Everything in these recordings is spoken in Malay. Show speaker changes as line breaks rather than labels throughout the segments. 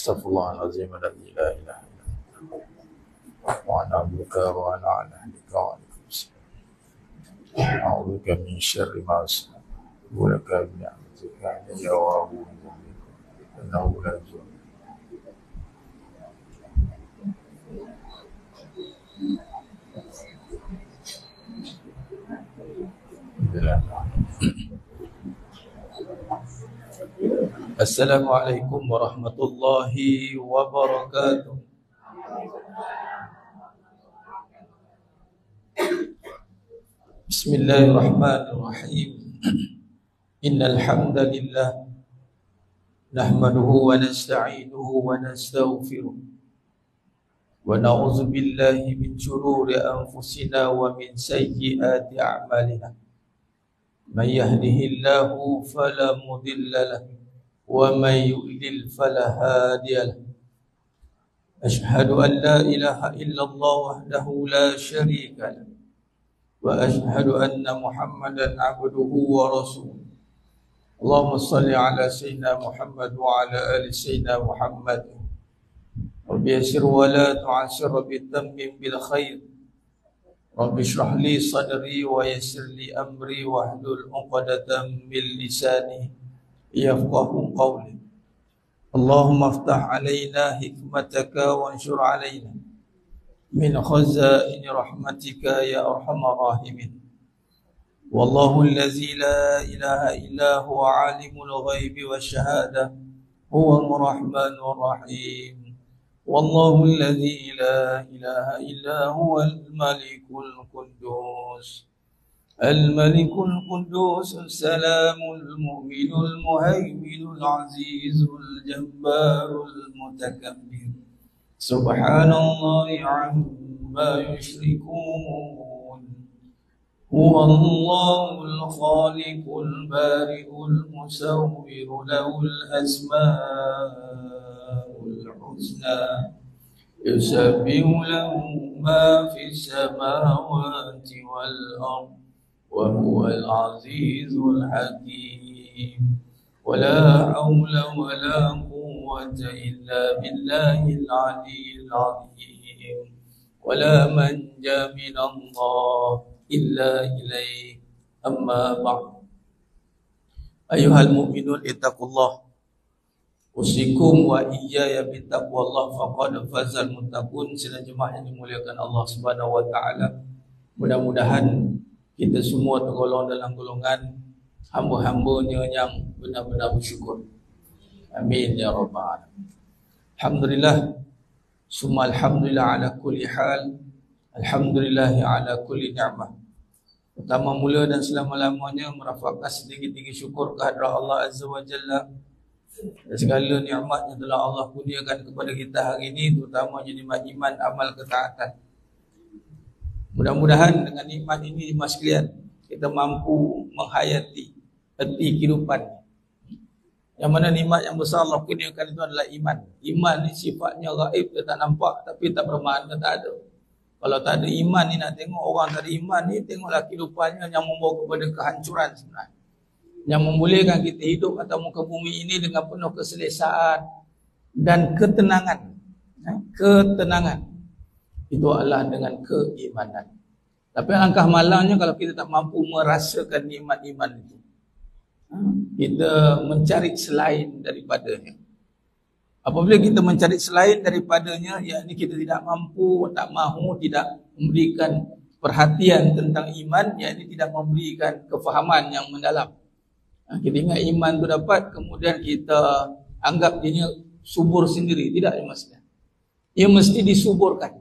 Astaghfirullahaladzim, la ilaha illa anta wa ana abduka wa ana ala ahdika wa a'udzubika min syarri ma sana'tu wa laka bi ni'matika ya Rabbi innahu la yuzil. Assalamualaikum warahmatullahi wabarakatuh. Bismillahirrahmanirrahim. Innal hamdalillah nahmaduhu wa nasta'inuhu wa nastaghfiruh wa na'udzu billahi min shururi anfusina wa min sayyiati a'malina. May yahdihillahu fala mudilla lahu wa may yudlil fala hadiya lahu. Ashhadu an la ilaha illallah wahdahu la syarika lahu wa ashhadu anna Muhammadan abduhu wa rasuluh. Allahumma salli ala sayyidina Muhammad wa ala ali sayyidina Muhammad. Rabbi yassir wa la tu'assir, rabbi tammim bil khair. Rabbi shrah li sadri wa yassir li amri wahlul 'uqdatam min lisani yafqahu qawli. Allahumma aftah alaina hikmataka wa anshur alaina min khazaini rahmatika ya arhamar rahimin. Wallahu allazi la ilaha illa huwa alimul ghaibi wasyahada huwal rahmanur rahim. Wallahu allazi la ilaha illa huwal malikul quddus. الملك القدوس السلام المؤمن المهيمن العزيز الجبار المتكبر سبحان الله عما يشركون. هو الله الخالق البارئ المصور له الأسماء الحسنى يسبح له ما في السماوات والأرض وهو العزيز الحكيم. ولا حول ولا قوة إلا بالله العلي العظيم. ولا منجا من الله إلا إليه. أما بعد أيها المؤمنون اتقوا الله usikum wa iyaya bittaqwallah faqad fazal muttaqun. Sidang jemaah yang dimuliakan Allah Subhanahu wa taala, mudah-mudahan kita semua tergolong dalam golongan hamba-hambanya yang benar-benar bersyukur. Amin ya rabbal alamin. Alhamdulillah, summa alhamdulillah ala kulli hal. Alhamdulillah ala kulli ni'mah. Pertama mula dan selama-lamanya merafakkan setinggi-tinggi syukur kehadrat Allah Azza wa Jalla dan segala nikmat yang telah Allah kurniakan kepada kita hari ini, terutama nikmat iman, amal ketaatan. Mudah-mudahan dengan nikmat ini mas sekalian, kita mampu menghayati erti kehidupan. Yang mana nikmat yang besar Allah kurniakan itu adalah iman. Iman ni sifatnya gaib, dia tak nampak, tapi tak bermakna tak ada. Kalau tak ada iman ni, nak tengok orang tak ada iman ni, tengoklah kehidupannya yang membawa kepada kehancuran sebenarnya. Yang membolehkan kita hidup atas muka bumi ini dengan penuh keselesaan dan ketenangan. Ketenangan itu adalah dengan keimanan. Tapi alangkah malangnya kalau kita tak mampu merasakan nikmat iman itu. Kita mencari selain daripadanya. Apabila kita mencari selain daripadanya, yakni kita tidak mampu, tak mahu, tidak memberikan perhatian tentang iman, yakni tidak memberikan kefahaman yang mendalam. Kita ingat iman itu dapat, kemudian kita anggap dia subur sendiri. Tidak ya maksudnya. Ia mesti disuburkan.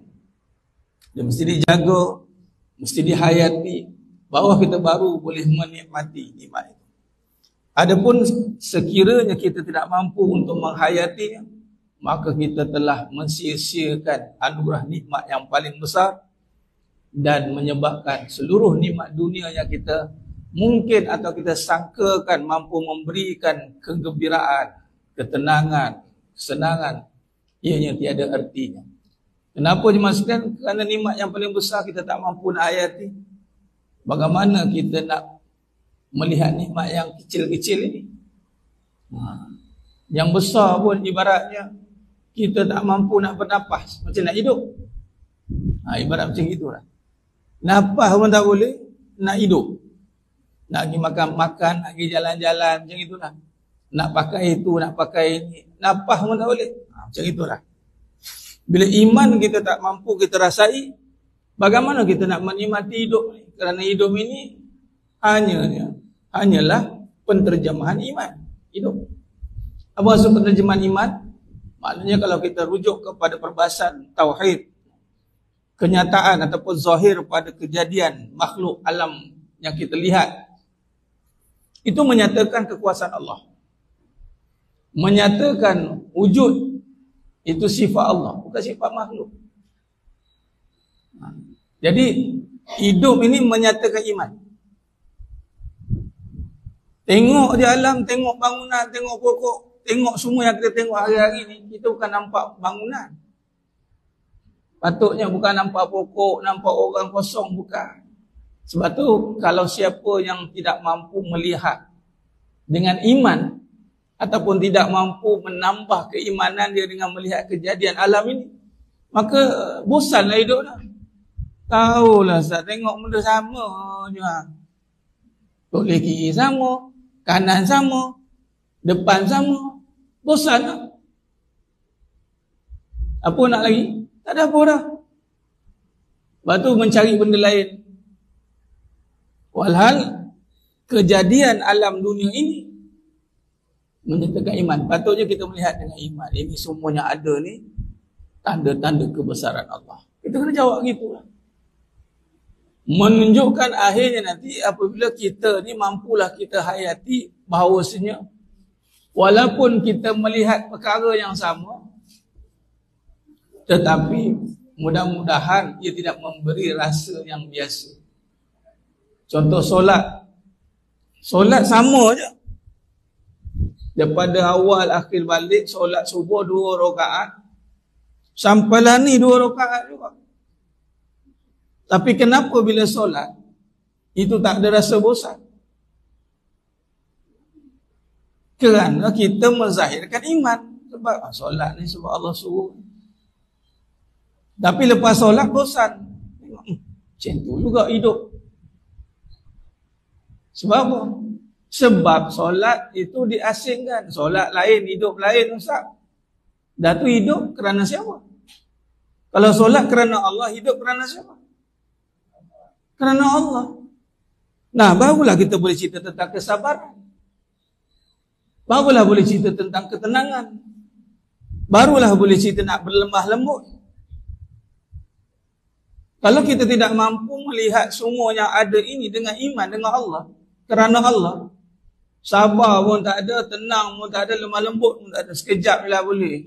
Dia mesti dijaga, mesti dihayati, bahawa kita baru boleh menikmati nikmat itu. Adapun sekiranya kita tidak mampu untuk menghayatinya, maka kita telah mensia-siakan anugerah nikmat yang paling besar dan menyebabkan seluruh nikmat dunia yang kita mungkin atau kita sangkakan mampu memberikan kegembiraan, ketenangan, kesenangan, ianya tiada artinya. Kenapa jemaah sekalian? Kerana nikmat yang paling besar kita tak mampu nak hayati. Bagaimana kita nak melihat nikmat yang kecil-kecil ini? Yang besar pun ibaratnya kita tak mampu nak bernafas, macam nak hidup? Ibarat macam itulah. Nafas pun tak boleh, nak hidup. Nak pergi makan-makan, nak pergi jalan-jalan, macam itulah. Nak pakai itu, nak pakai ini, nafas pun tak boleh. Macam itulah. Bila iman kita tak mampu kita rasai, bagaimana kita nak menikmati hidup ni? Kerana hidup ini hanyalah penterjemahan iman. Hidup. Apa maksud penterjemahan iman? Maknanya kalau kita rujuk kepada perbahasan tauhid, kenyataan ataupun zahir pada kejadian makhluk alam yang kita lihat, itu menyatakan kekuasaan Allah, menyatakan wujud itu sifat Allah, bukan sifat makhluk. Jadi hidup ini menyatakan iman. Tengok di alam, tengok bangunan, tengok pokok, tengok semua yang kita tengok hari-hari ni, kita bukan nampak bangunan. Patutnya bukan nampak pokok, nampak orang kosong, bukan. Sebab tu kalau siapa yang tidak mampu melihat dengan iman ataupun tidak mampu menambah keimanan dia dengan melihat kejadian alam ini, maka bosanlah hidup dah. Tahulah Ustaz, tengok benda sama je. Boleh kiri sama, kanan sama, depan sama. Bosan tak? Apa nak lagi? Tak ada apa dah. Lepas tu mencari benda lain. Walhal kejadian alam dunia ini menyatakan iman. Patutnya kita melihat dengan iman. Ini semuanya ada ni tanda-tanda kebesaran Allah. Kita kena jawab gitulah. Menunjukkan akhirnya nanti apabila kita ni mampulah kita hayati bahawasanya walaupun kita melihat perkara yang sama, tetapi mudah-mudahan ia tidak memberi rasa yang biasa. Contoh solat. Solat sama je. Daripada awal akhir balik, solat subuh 2 rakaat. Sampailah ni 2 rakaat juga. Tapi kenapa bila solat itu tak ada rasa bosan? Kerana kita menzahirkan iman. Sebab solat ni sebab Allah suruh. Tapi lepas solat bosan. Macam tu juga hidup. Sebab apa? Sebab solat itu diasingkan. Solat lain, hidup lain, Ustaz. Dah tu hidup kerana siapa? Kalau solat kerana Allah, hidup kerana siapa? Kerana Allah. Nah, barulah kita boleh cerita tentang kesabaran. Barulah boleh cerita tentang ketenangan. Barulah boleh cerita nak berlemah lembut. Kalau kita tidak mampu melihat semua yang ada ini dengan iman dengan Allah, kerana Allah, sabar pun tak ada, tenang pun tak ada, lemah lembut pun tak ada. Sekejap lah boleh.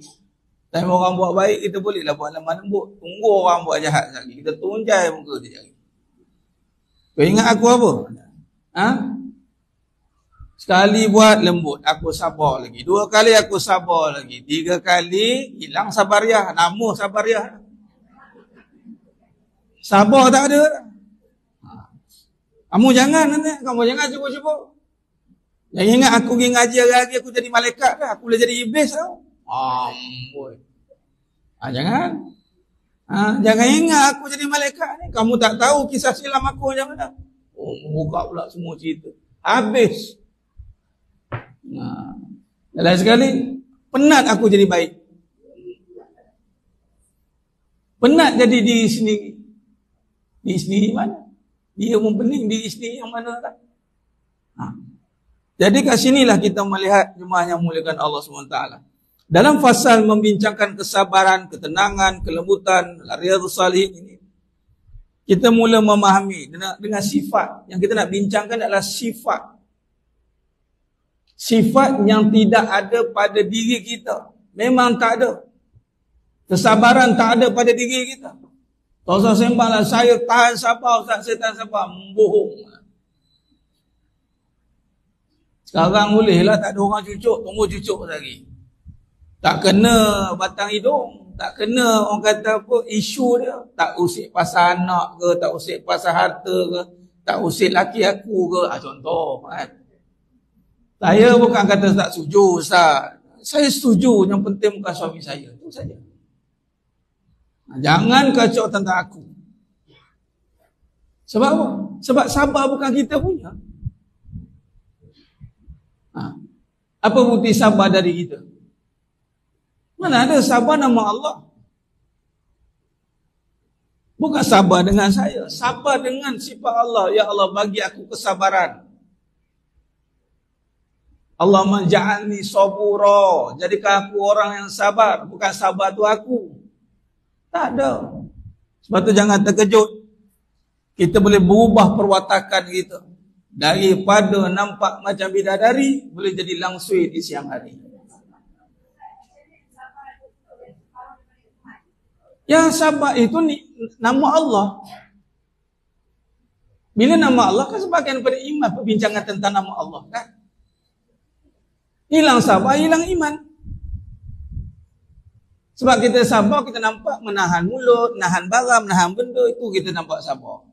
Time orang buat baik, kita bolehlah buat lemah lembut. Tunggu orang buat jahat lagi, kita tunjai muka dia lagi. Kau ingat aku apa? Sekali buat lembut, aku sabar lagi. 2 kali aku sabar lagi. 3 kali hilang sabariah. Nama sabariah. Sabar tak ada. Kamu jangan nanti, kamu jangan cuba-cuba. Jangan ingat aku pergi ngaji hari-hari aku jadi malaikat dah. Aku boleh jadi iblis tau. Jangan. Jangan ingat aku jadi malaikat ni. Kamu tak tahu kisah silam aku macam mana. Buka pula semua cerita. Habis. Lain sekali, penat aku jadi baik. Penat jadi diri sendiri. Diri sendiri mana? Dia mempening diri sendiri yang mana kan? Jadi kat sinilah kita melihat jemaah yang muliakan Allah SWT. Dalam fasal membincangkan kesabaran, ketenangan, kelembutan, Riyadhus Shalihin ini, kita mula memahami dengan sifat. Yang kita nak bincangkan adalah sifat. Sifat yang tidak ada pada diri kita. Memang tak ada. Kesabaran tak ada pada diri kita. Tak usah sembahlah, saya tahan sabar, Ustaz, saya tahan sabar. Bohong. Sekarang bolehlah, tak ada orang cucuk, tunggu cucuk lagi. Tak kena batang hidung, tak kena orang kata apa, isu dia. Tak usik pasal anak ke, tak usik pasal harta ke, tak usik laki aku ke. Contoh kan. Saya bukan kata tak setuju, Ustaz. Saya setuju, yang penting bukan suami saya. Itu saja. Jangan kacau tentang aku. Sebab apa? Sebab sabar bukan kita punya. Apa bukti sabar dari kita? Mana ada sabar nama Allah? Bukan sabar dengan saya, sabar dengan sifat Allah. Ya Allah, bagi aku kesabaran. Allah menja'alni sabura, jadikan aku orang yang sabar. Bukan sabar tu aku. Tak ada. Sebab tu jangan terkejut. Kita boleh berubah perwatakan kita. Daripada nampak macam bidadari, boleh jadi langsui di siang hari. Yang sabar itu nama Allah. Bila nama Allah kan sebagian daripada iman, perbincangan tentang nama Allah kan. Hilang sabar, hilang iman. Sebab kita sabar, kita nampak menahan mulut, menahan barang, menahan benda, itu kita nampak sabar.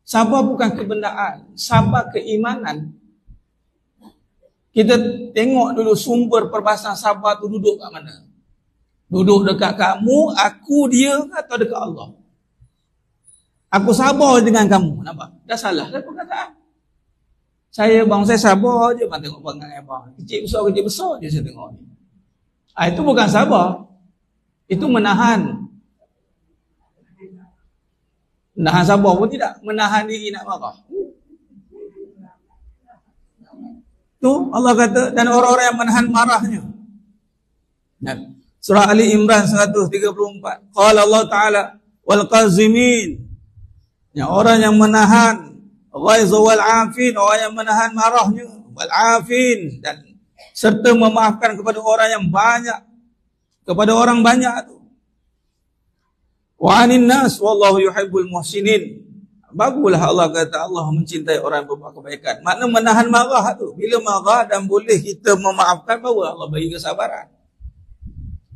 Sabar bukan kebendaan, sabar keimanan. Kita tengok dulu sumber perbahasan sabar tu duduk kat mana. Duduk dekat kamu, aku, dia, atau dekat Allah. Aku sabar dengan kamu, nampak? Dah salah dah perkataan. Saya sabar je, bang tengok perangai abang. Kecil besar je saya tengok ni. Itu bukan sabar. Itu menahan. Menahan sabar pun tidak. Menahan diri nak marah. Tu Allah kata, dan orang-orang yang menahan marahnya. Surah Ali Imran 134. Qala Allah Ta'ala, wal qazimin. Yang orang yang menahan ghaiz wal afin, orang yang menahan marahnya, wal afin, dan serta memaafkan kepada orang yang banyak, kepada orang banyak tu. Wa 'anin nas wallahu yuhibbul muhsinin. Baguslah Allah kata Allah mencintai orang yang berbuat kebaikan. Makna menahan marah tu. Bila marah dan boleh kita memaafkan, baru Allah bagi kesabaran.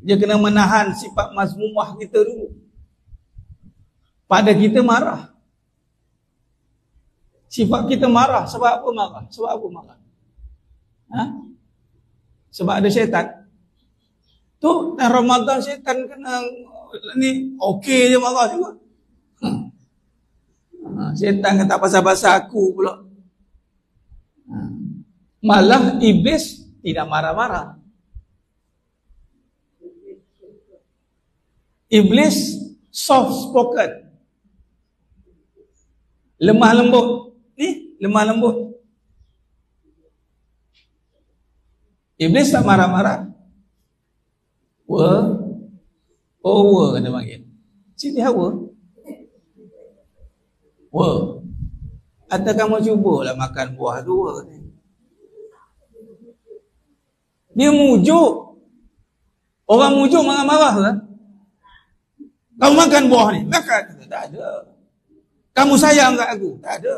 Dia kena menahan sifat mazmumah kita dulu. Pada kita marah. Sifat kita marah. Sebab apa marah? Sebab apa marah? Sebab ada syaitan. Tu dan Ramadan syaitan kena ni okey je marah juga. Syaitan kata pasal-pasal aku pula. Malah iblis tidak marah-marah. Iblis soft spoken. Lemah lembut. Ni lemah lembut. Iblis tak marah-marah. Hawa kena panggil. Sini Hawa. Atau kamu cubalah makan buah tu. Dia mujuk. Orang mujuk marah-marah lah. Kamu makan buah ni. Makan. Tak ada. Kamu sayang kat aku. Tak ada.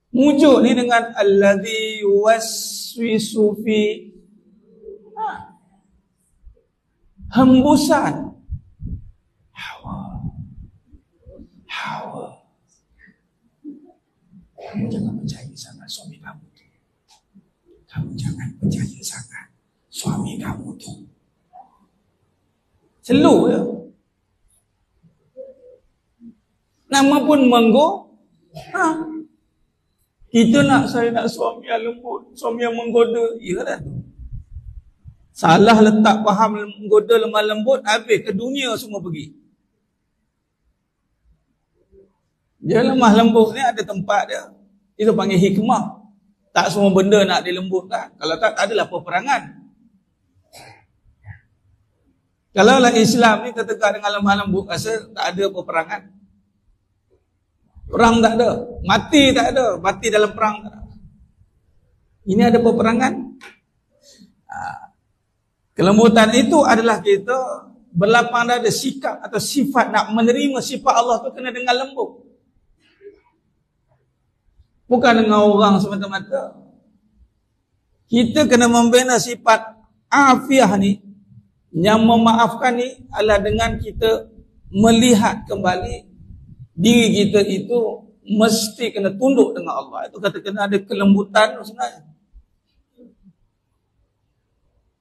Mujuk ni dengan alladhi waswisu fi hembusan. Hawa. Kamu jangan percaya sangat suami kamu tu. Kamu jangan percaya sangat suami kamu tu. Slow je. Nama pun menggo. Kita saya nak suami yang lembut, suami yang menggoda. Iyalah tu. Salah letak faham menggoda lemah lembut, habis ke dunia semua pergi. Dia lemah lembut ni ada tempat dia. Itu panggil hikmah. Tak semua benda nak dilembutkan. Kalau tak adalah peperangan. Kalau lah Islam ni tertegak dengan lemah lembut, rasa tak ada peperangan. Perang tak ada. Mati tak ada. Mati dalam perang tak ada. Ini ada peperangan. Kelembutan itu adalah kita berlapang dada, sikap atau sifat nak menerima sifat Allah tu kena dengan lembut. Bukan dengan orang semata-mata. Kita kena membina sifat afiah ni. Yang memaafkan ni adalah dengan kita melihat kembali diri kita itu mesti kena tunduk dengan Allah. Itu kata kena ada kelembutan sebenarnya.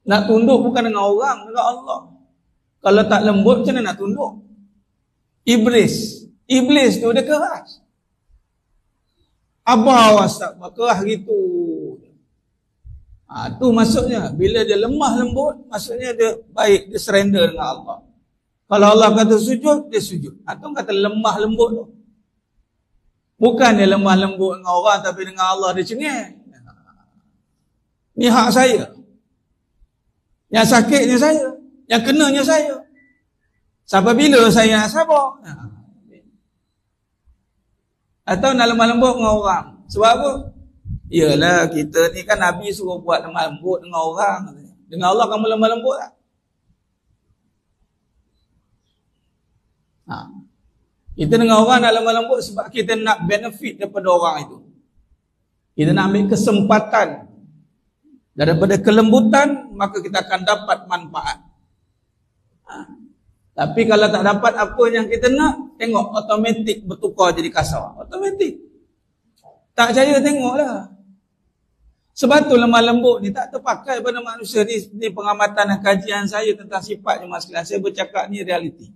Nak tunduk bukan dengan orang, dengan Allah. Kalau tak lembut, macam mana nak tunduk? Iblis tu dia keras. Abah wasab, keras gitu. Tu maksudnya, bila dia lemah lembut, maksudnya dia baik, dia surrender dengan Allah. Kalau Allah kata sujud, dia sujud. Atau kata lemah lembut tu. Bukan dia lemah lembut dengan orang, tapi dengan Allah dia cengeng. Ni hak saya. Yang sakitnya saya. Yang kenanya saya. Sampai bila saya nak sabar? Atau nak lemah lembut dengan orang. Sebab apa? Yalah, kita ni kan Nabi suruh buat lemah lembut dengan orang. Dengan Allah kamu lemah lembut tak? Kita dengan orang nak lemah lembut sebab kita nak benefit daripada orang itu. Kita nak ambil kesempatan. Daripada kelembutan, maka kita akan dapat manfaat. Tapi kalau tak dapat apa yang kita nak, tengok automatik bertukar jadi kasar. Automatik. Tak percaya tengoklah. Sebab tu lemah lembut ni tak terpakai pada manusia ni. Ni pengamatan dan kajian saya tentang sifat jemaah sekalian. Saya bercakap ni realiti.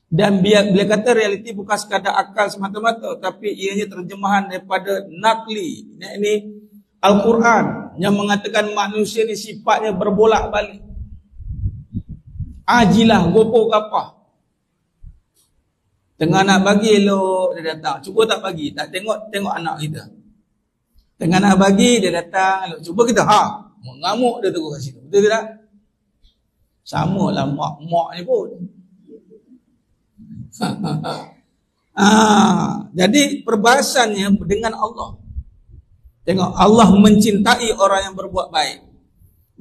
Dan bila kata realiti bukan sekadar akal semata-mata, tapi ianya terjemahan daripada nakli. Ini Al-Quran yang mengatakan manusia ni sifatnya berbolak-balik. Ajilah, gopoh kapah. Tengah nak bagi elok, dia datang. Cuba tak bagi, tak tengok anak kita. Tengah nak bagi, dia datang elok. Cuba kita, mengamuk dia terus kat situ. Betul tak? Sama lah mak ni pun. Jadi perbahasannya dengan Allah. Tengok, Allah mencintai orang yang berbuat baik.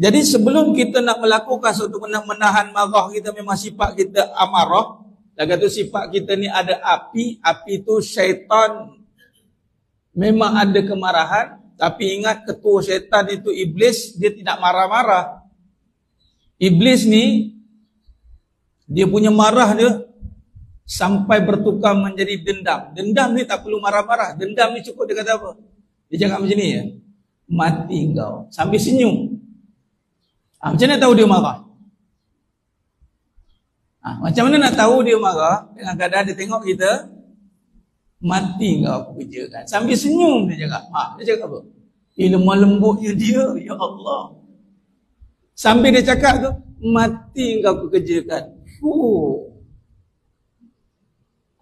Jadi sebelum kita nak melakukan sesuatu, nak menahan marah kita, memang sifat kita amarah. Dan kata sifat kita ni ada api itu syaitan. Memang ada kemarahan. Tapi ingat, ketua syaitan itu iblis, dia tidak marah-marah. Iblis ni, dia punya marah dia sampai bertukar menjadi dendam. Dendam ni tak perlu marah-marah. Dendam ni cukup dia kata apa? Dia cakap macam ni ya. Mati kau. Sambil senyum. Macam mana tahu dia marah? Macam mana nak tahu dia marah? Dengan keadaan dia tengok kita, mati kau aku kerjakan. Sambil senyum dia cakap. Dia cakap apa? Lemah lembutnya dia, ya Allah. Sambil dia cakap tu, mati kau aku kerjakan.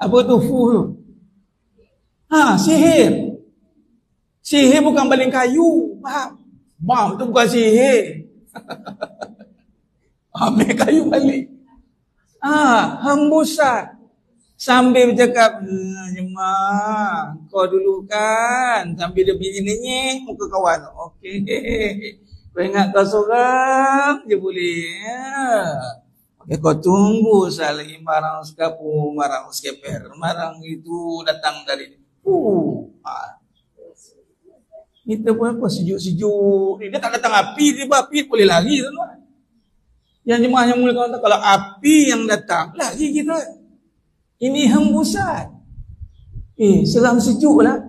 Apa tu tu? Sihir. Sihir bukan baling kayu. Faham? Itu bukan sihir. Ambil kayu balik. Hembusan. Sambil bercakap, Jemaah, kau dulu kan. Sambil dia biji-biji muka kawan. Okey. Kau ingat kau seorang je boleh. Kau tunggu lagi marang sekapu, marang skeper, marang itu datang dari kita pun apa sejuk-sejuk. Dia tak datang api, dia api boleh lari tuan. Yang jemaah yang mulia kata, kalau api yang datang, lari kita. Ini hembusan. Seram sejuk lah.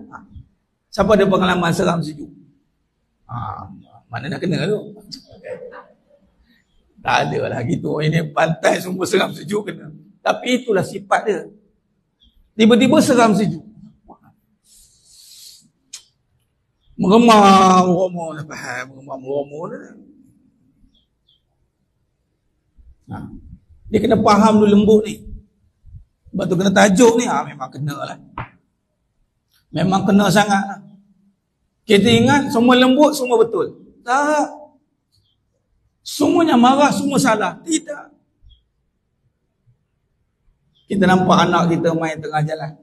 Siapa ada pengalaman seram sejuk? Mana nak kena tu? Tak ada lah gitu. Ini pantai semua seram sejuk kena. Tapi itulah sifat dia. Tiba-tiba seram sejuk. Meremah, dah faham. Meremah. Dia kena faham dulu lembut ni. Sebab tu kena tajuk ni. Memang kena lah. Memang kena sangat lah. Kita ingat semua lembut, semua betul. Tak. Semuanya marah, semua salah. Tidak. Kita nampak anak kita main tengah jalan.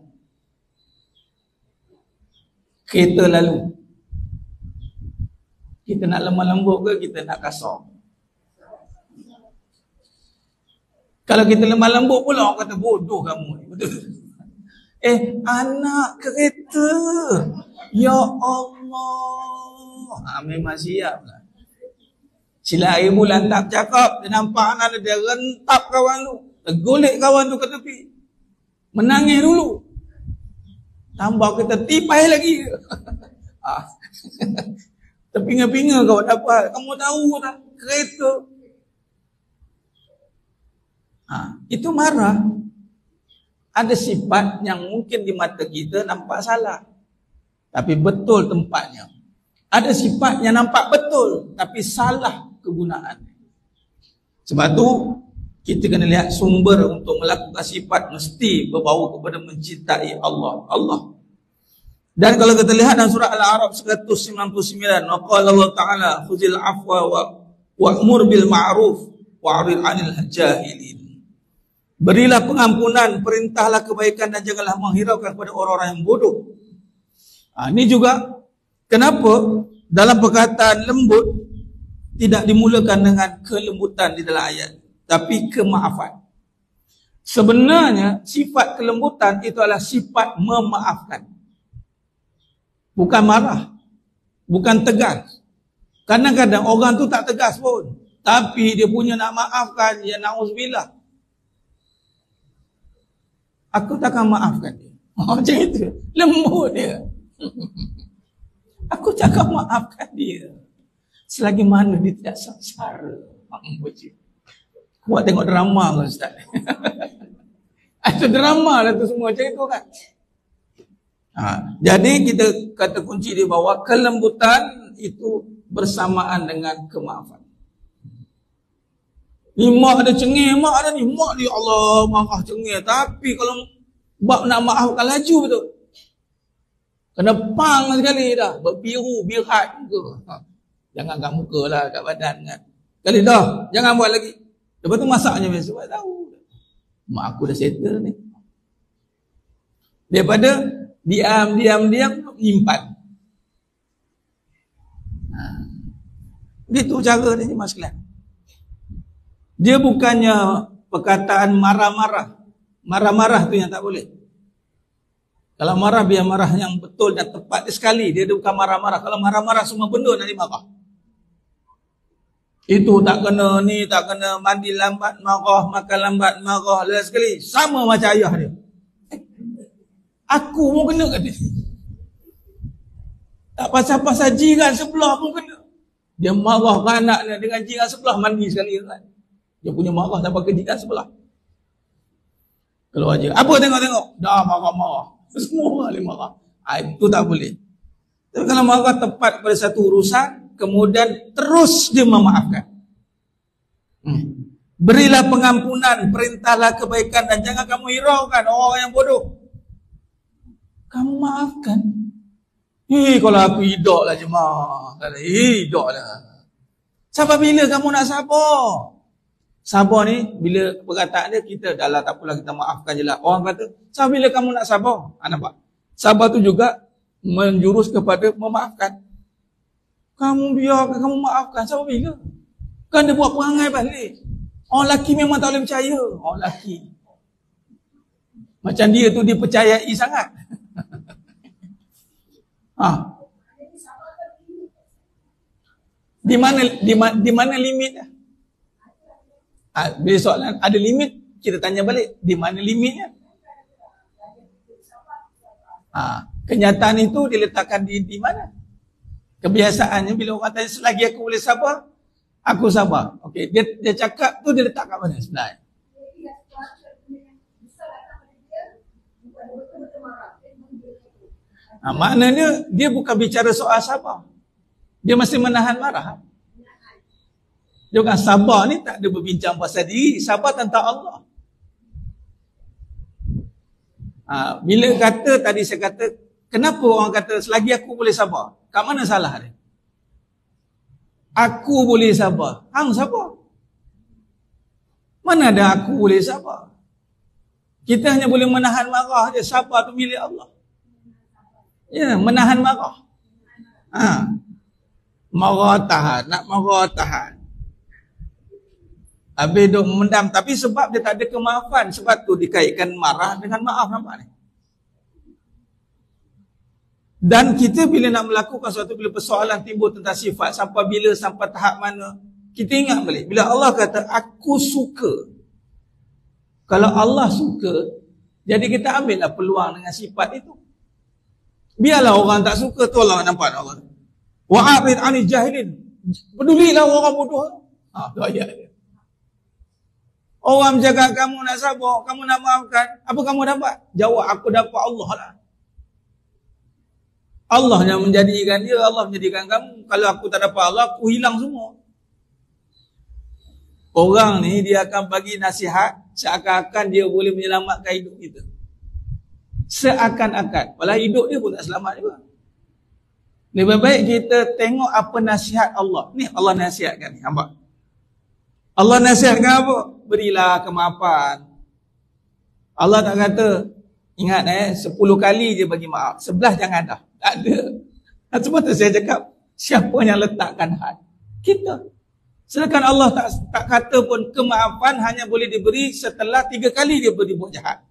Kereta lalu. Kita nak lemah lembut ke kita nak kasar? Kalau kita lemah lembut pula orang kata bodoh kamu ni. Betul. Anak kereta. Ya Allah. Memang siap lah. Sila ibu lantap cakap. Dia nampak anak dia rentap kawan tu. Tergolek kawan tu ke tepi. Menangis dulu. Tambah kita tipai lagi. Terpinga-pinga kau dapat. Kamu tahu tak? kereta. Itu marah. Ada sifat yang mungkin di mata kita nampak salah, tapi betul tempatnya. Ada sifat yang nampak betul, tapi salah kegunaan. Sebab tu kita kena lihat sumber untuk melakukan sifat mesti berbau kepada mencintai Allah. Dan kalau kita lihat dalam surah Al-A'raf 199, waqala Allah Ta'ala khuzil afwa wa'mur bil ma'ruf wa'rid 'anil jahilin. Berilah pengampunan, perintahlah kebaikan dan janganlah menghiraukan kepada orang-orang yang bodoh. Ini juga kenapa dalam perkataan lembut tidak dimulakan dengan kelembutan di dalam ayat, tapi kemaafan. Sebenarnya sifat kelembutan itu adalah sifat memaafkan. Bukan marah, bukan tegas. Kadang-kadang orang tu tak tegas pun, tapi dia punya nak maafkan, ya na'udzubillah. Aku takkan maafkan dia. Macam itu. Lembut dia. Aku takkan maafkan dia selagi mana dia tidak sengsara. Kuat tengok drama kan Ustaz. Itu drama lah tu semua macam itu kan. Jadi kita kata kunci di bawah kelembutan itu bersamaan dengan kemaafan. Ni mak ada cengih, mak ada ni, mak dia Allah marah cengih. Tapi kalau bab nak maafkan laju betul. Kena pang sekali dah, berbiru, birat ke. Jangan kat muka lah, kat badan kan. Kali dah, jangan buat lagi. Lepas tu masaknya biasa, buat tahu. Mak aku dah settle ni. Daripada diam, nyimpan. Begitu cara ni mas sekalian. Dia bukannya perkataan marah-marah. Marah-marah tu yang tak boleh. Kalau marah, biar marah yang betul dan tepat sekali. Dia bukan marah-marah. Kalau marah-marah semua benda nak dimarah. Itu tak kena ni, tak kena mandi lambat marah, makan lambat marah. Lain sekali. Sama macam ayah dia. Aku pun kena kat dia. Tak pasal-pasal jiran sebelah pun kena. Dia marah ke anaknya dengan jiran sebelah, mandi sekali kan. Dia punya marah sampai ke jiran sebelah. Keluar je. Apa tengok-tengok? Dah marah-marah. Semua boleh marah. Itu tak boleh. Tapi kalau marah tepat pada satu urusan, kemudian terus dia memaafkan. Berilah pengampunan, perintahlah kebaikan dan jangan kamu hiraukan orang yang bodoh. Kamu maafkan. Kalau aku hidak lah jemaah. Kalau hidak lah. Sampai bila kamu nak sabar? Sabar ni, bila perkataan dia, kita dah lah tak apalah, kita maafkan je lah. Orang kata, sampai bila kamu nak sabar? Nampak? Sabar tu juga menjurus kepada memaafkan. Kamu biarkan, kamu maafkan. Sampai bila? Kan dia buat perangai balik. Orang lelaki memang tak boleh percaya. Orang lelaki. Macam dia tu, dia percayai sangat. Di mana limitnya? Bila soalan ada limit, kita tanya balik, di mana limitnya? Kenyataan itu diletakkan di mana? Kebiasaannya bila orang tanya, selagi aku boleh sabar, aku sabar. Okey, dia cakap tu dia letak kat mana sebenarnya? Maknanya dia bukan bicara soal sabar. Dia masih menahan marah. Dia bukan sabar ni tak ada berbincang pasal diri. Sabar tentang Allah. Bila kata tadi saya kata, kenapa orang kata selagi aku boleh sabar? Kat mana salah dia? Aku boleh sabar. Hang sabar. Mana ada aku boleh sabar? Kita hanya boleh menahan marah je. Sabar tu milik Allah. Ya, menahan marah. Marah tahan, nak marah tahan. Habis duk memendam. Tapi sebab dia tak ada kemaafan, sebab tu dikaitkan marah dengan maaf, nampak ni? Dan kita bila nak melakukan suatu, bila persoalan timbul tentang sifat, sampai bila, sampai tahap mana, kita ingat balik. Bila Allah kata, aku suka. Kalau Allah suka, jadi kita ambillah peluang dengan sifat itu. Biarlah orang tak suka, tolong nampak Allah. Wa'arid 'anil jahilin. Pedulilah orang bodoh. Tu ayat dia. Orang cakap kamu nak sabar, kamu nak maafkan, apa kamu dapat? Jawab, aku dapat Allah lah. Allah yang menjadikan dia, Allah menjadikan kamu. Kalau aku tak dapat Allah, aku hilang semua. Orang ni dia akan bagi nasihat seakan-akan dia boleh menyelamatkan hidup kita. Seakan-akan. Walau hidup dia pun tak selamat juga. Lebih baik kita tengok apa nasihat Allah. Ni Allah nasihatkan ni, nampak? Allah nasihatkan apa? Berilah kemaafan. Allah tak kata, ingat 10 kali je bagi maaf, 11 jangan dah. Tak ada. Sebab tu saya cakap, siapa yang letakkan had? Kita. Sedangkan Allah tak kata pun kemaafan hanya boleh diberi setelah 3 kali dia berbuat jahat.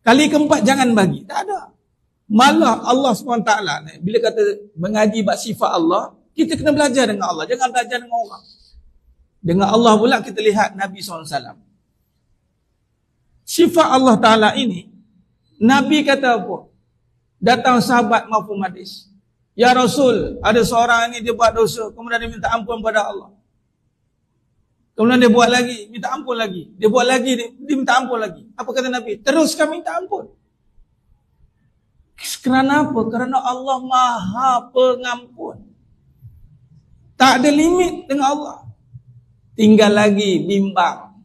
Kali keempat jangan bagi. Tak ada. Malah Allah SWT ni, bila kata mengaji bab sifat Allah, kita kena belajar dengan Allah. Jangan belajar dengan orang. Dengan Allah pula kita lihat Nabi SAW. Sifat Allah Ta'ala ini, Nabi kata apa? Datang sahabat maupun hadis. Ya Rasul, ada seorang ini dia buat dosa, kemudian dia minta ampun pada Allah. Kemudian dia buat lagi, minta ampun lagi. Dia buat lagi, dia minta ampun lagi. Apa kata Nabi? Teruskan minta ampun. Kerana apa? Kerana Allah Maha Pengampun. Tak ada limit dengan Allah. Tinggal lagi bimbang.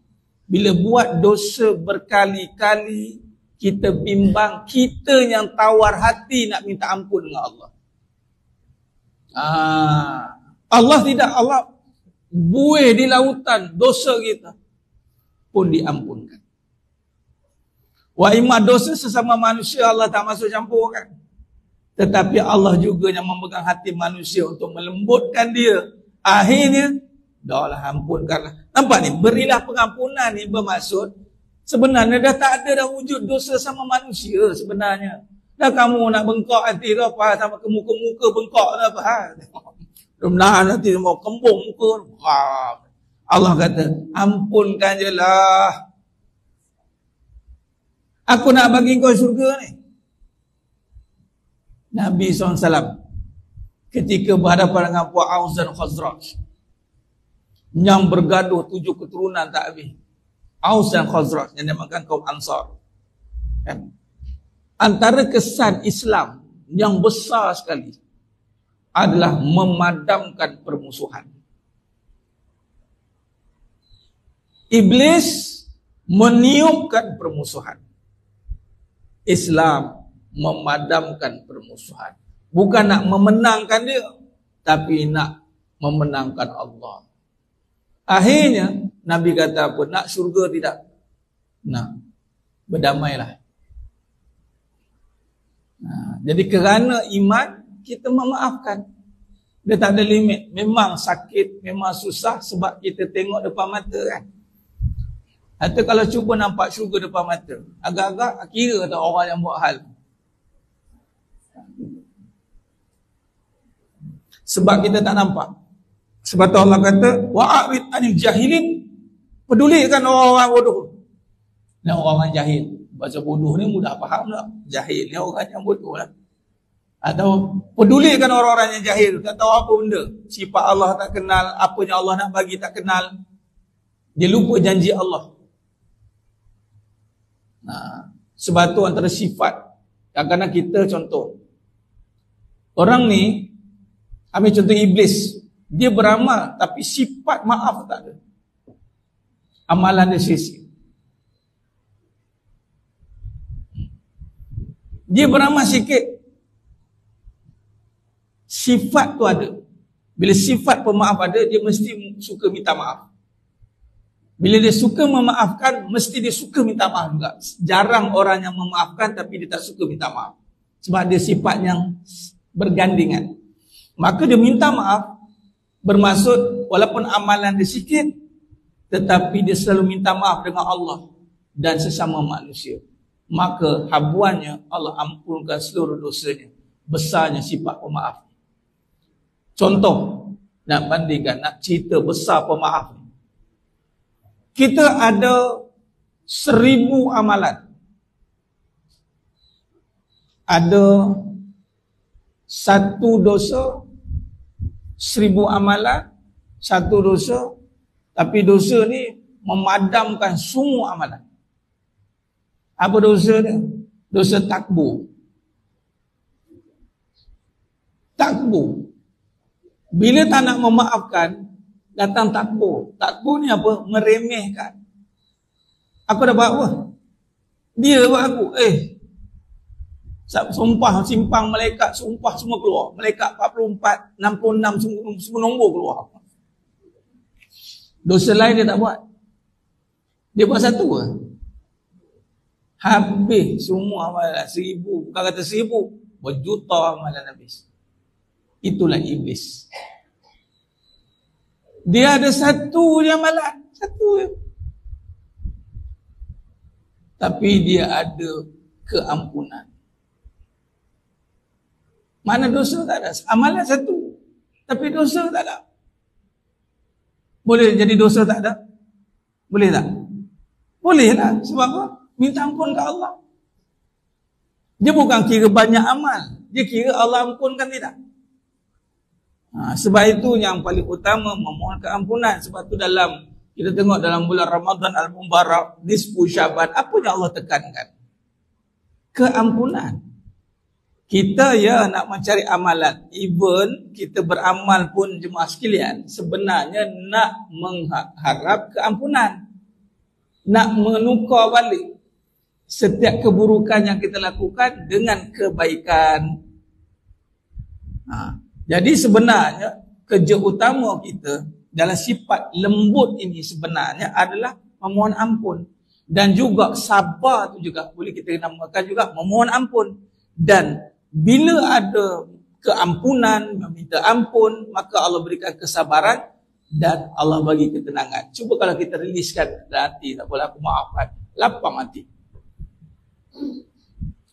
Bila buat dosa berkali-kali, kita bimbang, kita yang tawar hati nak minta ampun dengan Allah. Allah tidak, Allah buih di lautan dosa kita pun diampunkan. Wa imma dosa sesama manusia Allah tak masuk campur kan. Tetapi Allah juga yang memegang hati manusia untuk melembutkan dia. Akhirnya, dah lah ampunkanlah. Nampak ni, berilah pengampunan ni bermaksud sebenarnya dah tak ada dah wujud dosa sama manusia sebenarnya. Dah kamu nak bengkok hati tu apa, sama ke muka-muka bengkok tu apa. Menahan nanti mau kembung muka. Allah kata, ampunkan je lah. Aku nak bagi kau syurga ni. Nabi SAW ketika berhadapan dengan puak Aus dan Khazraj yang bergaduh 7 keturunan tak habis. Aus dan Khazraj yang dinamakan kaum Ansar. Kan? Antara kesan Islam yang besar sekali adalah memadamkan permusuhan. Iblis meniupkan permusuhan. Islam memadamkan permusuhan. Bukan nak memenangkan dia, tapi nak memenangkan Allah. Akhirnya Nabi kata apa? Nak syurga tidak? Nak. Berdamailah. Jadi kerana iman, kita memaafkan. Dia tak ada limit. Memang sakit, memang susah sebab kita tengok depan mata kan. Atau kalau cuba nampak syurga depan mata, agak-agak kira kata orang yang buat hal. Sebab kita tak nampak. Sebab tu Allah kata, wa'arid anil jahilin, pedulikan orang-orang bodoh. Ni orang-orang jahil. Baca bodoh ni mudah faham tak? Jahil ni orang yang bodoh lah. Atau pedulikan orang-orang yang jahil, tak tahu apa benda. Sifat Allah tak kenal, apa yang Allah nak bagi tak kenal. Dia lupa janji Allah. Sebab tu antara sifat. Kadang-kadang kita contoh. Orang ni, ambil contoh iblis. Dia beramal tapi sifat maaf tak ada. Amalan dia sia-sia. Dia beramal sikit. Sifat tu ada. Bila sifat pemaaf ada, dia mesti suka minta maaf. Bila dia suka memaafkan, mesti dia suka minta maaf juga. Jarang orang yang memaafkan tapi dia tak suka minta maaf. Sebab dia sifat yang bergandingan. Maka dia minta maaf, bermaksud walaupun amalan dia sikit, tetapi dia selalu minta maaf dengan Allah dan sesama manusia. Maka habuannya Allah ampunkan seluruh dosanya. Besarnya sifat pemaaf. Contoh, nak bandingkan, nak cerita besar pemaaf. Kita ada 1000 amalan. Ada 1 dosa, 1000 amalan, 1 dosa. Tapi dosa ni memadamkan semua amalan. Apa dosa dia? Dosa takbur. Takbur. Bila tak nak memaafkan, datang takbur. Takbur ni apa? Meremehkan. Aku dah buat apa? Dia buat aku. Sumpah simpang malaikat, sumpah semua keluar. Malaikat 44, 66 semua nombor keluar. Dosa lain dia tak buat. Dia buat satu ke? Habis semua amalan 1000, bukan kata 1000, berjuta amalan habis. Itulah iblis. Dia ada satu je amalan, satu je. Tapi dia ada keampunan. Mana dosa tak ada? Amalan satu, tapi dosa tak ada. Boleh jadi dosa tak ada? Boleh tak? Boleh lah. Sebab apa? Minta ampun ke Allah. Dia bukan kira banyak amal, dia kira Allah ampunkan tidak. Sebab itu yang paling utama memohon keampunan. Sebab itu dalam kita tengok dalam bulan Ramadan Al-Mubarak, nisfu Syaban, apa yang Allah tekankan? Keampunan. Kita nak mencari amalan. Even kita beramal pun jemaah sekalian, sebenarnya nak mengharap keampunan. Nak menukar balik setiap keburukan yang kita lakukan dengan kebaikan. Jadi sebenarnya kerja utama kita dalam sifat lembut ini sebenarnya adalah memohon ampun. Dan juga sabar tu juga boleh kita namakan juga memohon ampun. Dan bila ada keampunan, meminta ampun, maka Allah berikan kesabaran dan Allah bagi ketenangan. Cuba kalau kita riliskan dalam hati, tak boleh aku maafkan, lapang hati.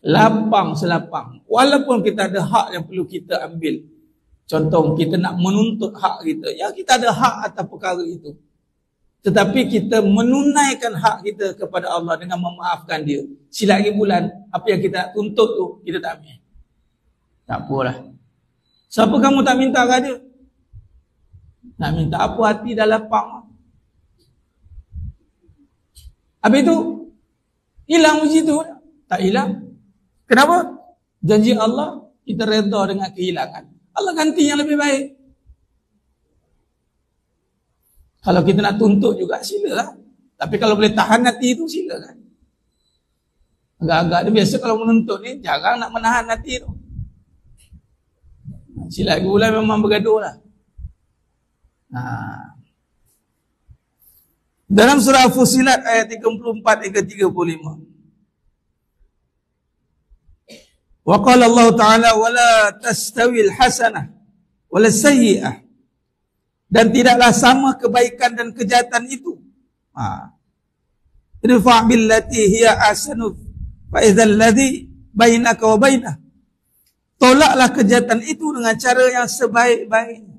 Lapang selapang. Walaupun kita ada hak yang perlu kita ambil. Contoh kita nak menuntut hak kita, ya kita ada hak atas perkara itu. Tetapi kita menunaikan hak kita kepada Allah dengan memaafkan dia. Silat lagi bulan, apa yang kita nak tuntut tu kita tak ambil. Tak apalah. Siapa kamu tak minta ke dia? Nak minta apa, hati dah lapang. Habis tu hilang uji tu. Tak hilang. Kenapa? Janji Allah, kita redha dengan kehilangan. Allah ganti yang lebih baik. Kalau kita nak tuntut juga, silalah. Tapi kalau boleh tahan hati itu, silakan. Agak-agak dia biasa kalau menuntut ni, jarang nak menahan hati tu. Silat bulan memang bergaduh lah. Dalam surah Fussilat ayat 34 hingga 35. Wa qala Allah Ta'ala wala tastawil hasanah wala sayyi'ah. Dan tidaklah sama kebaikan dan kejahatan itu. Irfa' billati hiya ahsanu fa idzal ladzi bainaka wa bainah. Tolaklah kejahatan itu dengan cara yang sebaik-baiknya,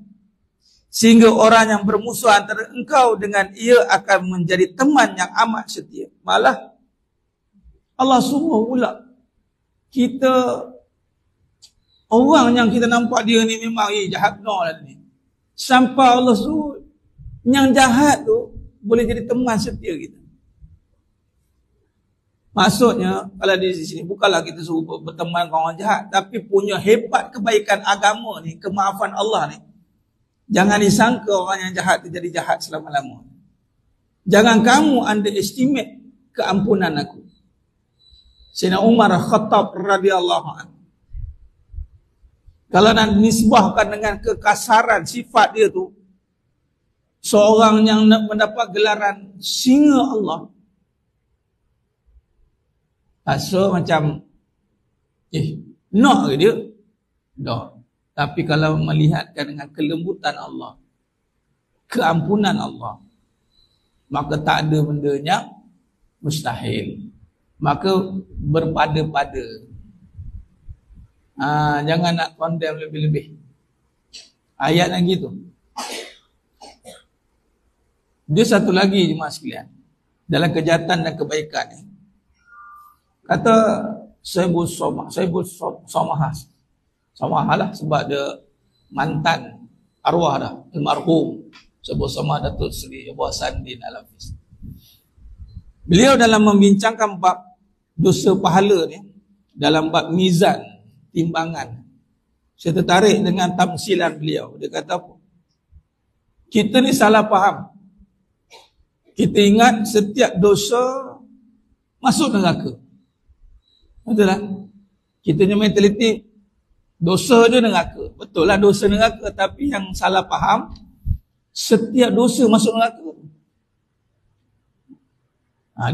sehingga orang yang bermusuh antara engkau dengan ia akan menjadi teman yang amat setia. Malah Allah suruh pula kita, orang yang kita nampak dia ni memang jahat lah ni, sampai Allah suruh yang jahat tu boleh jadi teman setia kita. Maksudnya kalau di sini bukanlah kita suruh berteman dengan orang jahat, tapi punya hebat kebaikan agama ni, kemaafan Allah ni, jangan disangka orang yang jahat tu jadi jahat selama-lama. Jangan kamu underestimate keampunan aku. Sayyidina Umar Khattab radhiyallahu anhu, kalau nak nisbahkan dengan kekasaran sifat dia tu, seorang yang mendapat gelaran singa Allah, rasa macam nak ke dia? Tak. Tapi kalau melihatkan dengan kelembutan Allah, keampunan Allah, maka tak ada benda yang mustahil. Maka berpada-pada. Jangan nak condemn lebih-lebih. Ayat yang gitu. Dia satu lagi jemaah sekalian, dalam kejahatan dan kebaikan ni, kata Saibul Somahah lah, sebab dia mantan arwah dah, almarhum bersama Datuk Seri Abu Hasanuddin Al-Hafiz. Beliau dalam membincangkan bab dosa pahala ni, dalam bab mizan, timbangan, saya tertarik dengan tamsilan beliau. Dia kata apa? Kita ni salah faham. Kita ingat setiap dosa masuk neraka. Betul tak? Kita punya mentaliti dosa je neraka. Betul lah dosa neraka, tapi yang salah faham setiap dosa masuk neraka.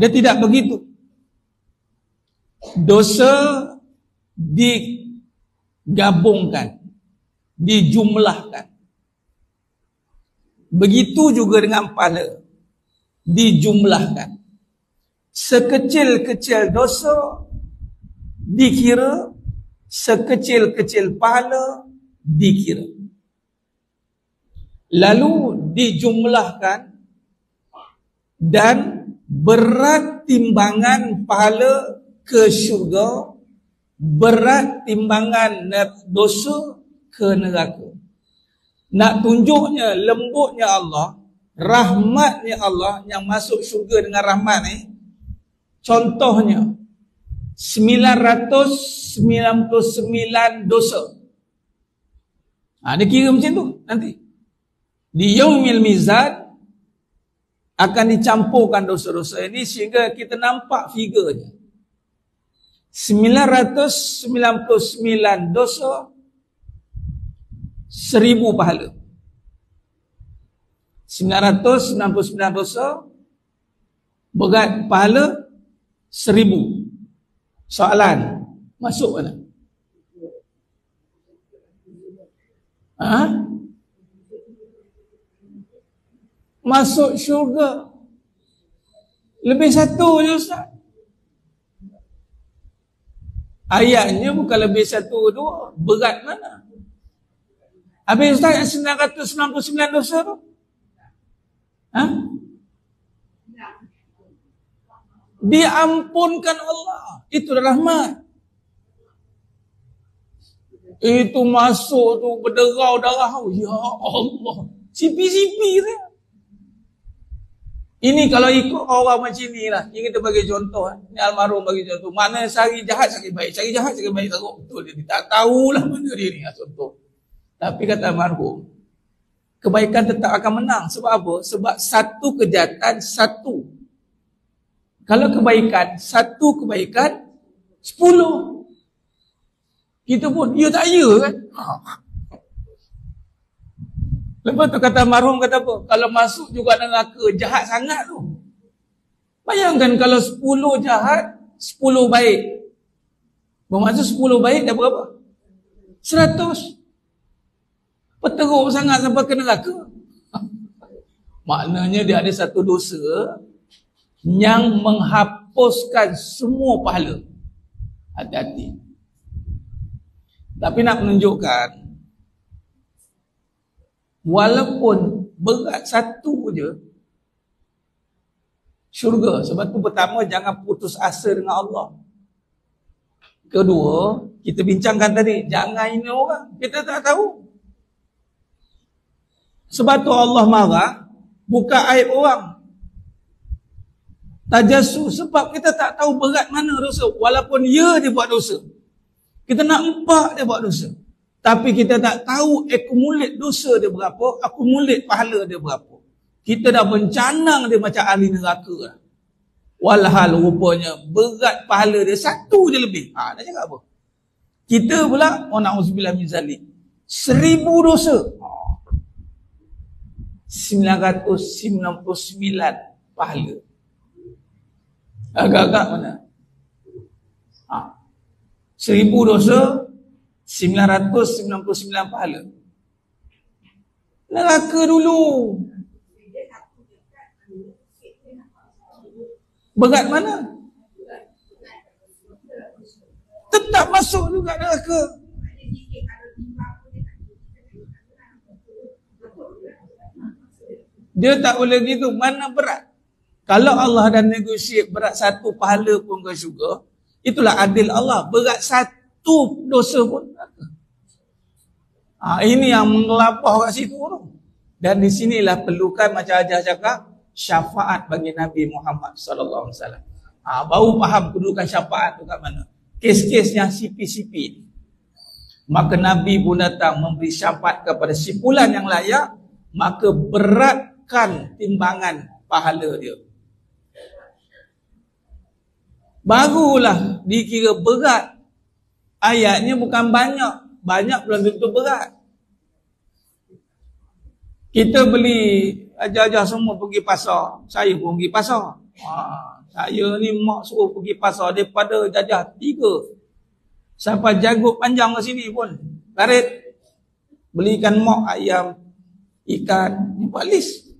Dia tidak begitu. Dosa digabungkan, dijumlahkan. Begitu juga dengan pahala, dijumlahkan. Sekecil-kecil dosa dikira, sekecil-kecil pahala dikira. Lalu dijumlahkan dan berat timbangan pahala ke syurga, berat timbangan dosa ke neraka. Nak tunjuknya lembutnya Allah, rahmatnya Allah, yang masuk syurga dengan rahmat ni, contohnya 999 dosa. Dia kira macam tu nanti. Di Yaumil Mizan akan dicampurkan dosa-dosa ini sehingga kita nampak figurnya. 999 dosa, 1000 pahala. 999 dosa, berat pahala 1000. Soalan, masuk mana? Masuk syurga. Lebih satu je Ustaz. Ayatnya bukan lebih satu dua. Berat mana? Habis Ustaz yang 999 dosa tu? Diampunkan Allah. Itu rahmat. Itu masuk tu berderau darah. Ya Allah. Sipi-sipi dia. Ini kalau ikut orang macam ni lah. Ini kita bagi contoh. Ini almarhum bagi contoh. Mana sehari jahat, sehari baik. Sehari jahat, sehari baik. Betul. Dia tak tahulah mana dia ni. Contoh. Tapi kata almarhum, kebaikan tetap akan menang. Sebab apa? Sebab satu kejahatan, satu. Kalau kebaikan, satu kebaikan, 10. Kita pun, ya tak ya kan? Lepas tu kata almarhum kata apa? Kalau masuk juga neraka, jahat sangat tu. Bayangkan kalau 10 jahat, 10 baik. Bermaksud 10 baik dah berapa? 100. Teruk sangat sampai ke neraka. Maknanya dia ada satu dosa yang menghapuskan semua pahala. Hati-hati. Tapi nak menunjukkan, walaupun berat satu je, syurga. Sebab tu pertama, jangan putus asa dengan Allah. Kedua, kita bincangkan tadi, jangan hina orang. Kita tak tahu. Sebab tu Allah marah, buka aib orang. Tajassus, sebab kita tak tahu berat mana dosa. Walaupun dia buat dosa. Kita nak empak dia buat dosa. Tapi kita tak tahu akumulate dosa dia berapa, akumulate pahala dia berapa. Kita dah bencanang dia macam ahli neraka lah. Walhal rupanya berat pahala dia satu je lebih. Nak cakap apa? Kita pula, na'udzubillah min zalik, 1000 dosa. 999 pahala. Agak-agak mana? 1000 dosa, 999 pahala. Neraka dulu. Berat mana? Tetap masuk juga neraka. Dia tak boleh gitu. Mana berat? Kalau Allah dah negotiate berat satu pahala pun ke syurga, itulah adil Allah. Berat satu dosa pun. Ini yang mengelapah kat situ tu.
Dan di sinilah perlukan macam Hajah cakap, syafaat bagi Nabi Muhammad sallallahu alaihi wasallam. Baru faham perlukan syafaat tu kat mana. Kes-kes yang sipi-sipi. Maka Nabi pun datang memberi syafaat kepada sipulan yang layak, maka beratkan timbangan pahala dia. Barulah dikira berat. Ayatnya bukan banyak. Banyak belum tentu berat. Kita beli ajar-ajar semua pergi pasar. Saya pun pergi pasar. Saya ni mak suruh pergi pasar daripada jajah 3 sampai jagut panjang ke sini pun. Karet. Belikan mak ayam, ikan. Ni buat list.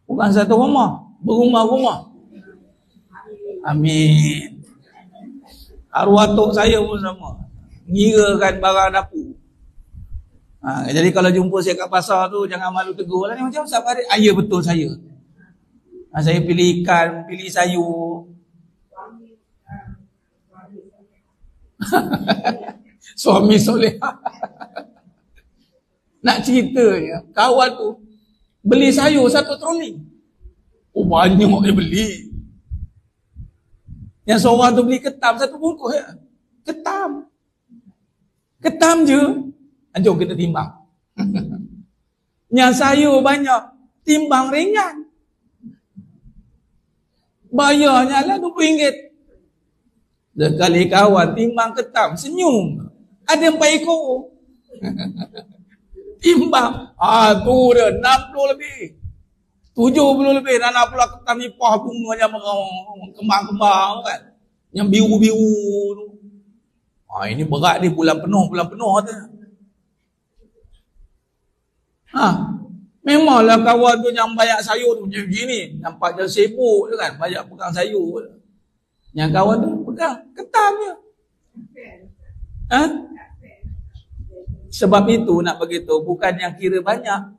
Bukan satu rumah. Berumah-rumah. Amin. Arwah tok saya pun sama. Ngirakan barang dapur. Jadi kalau jumpa saya kat pasar tu, jangan malu tegur lah. Ni macam Ustaz Farid. Ya betul saya. Saya pilih ikan, pilih sayur. Suami soleh. Nak ceritanya, kawan tu beli sayur 1 troli. Banyak dia beli. Yang seorang tu beli ketam 1 bungkus ya. Ketam je. Jom kita timbang. Yang sayur banyak, timbang ringan. Bayarnya lah RM20. Sekali kawan timbang ketam, senyum. Ada 4 ekor. Timbang. Tu dia 60 lebih. 70 lebih. Nana pula ketam nipah bunga macam kembang-kembang kan. Yang biru-biru tu. Ini berat ni bulan penuh tu. Memanglah kawan tu yang banyak sayur tu macam gini. Nampak dia sibuk tu kan. Banyak pegang sayur. Yang kawan tu pegang ketam je. Sebab itu nak beritahu, bukan yang kira banyak.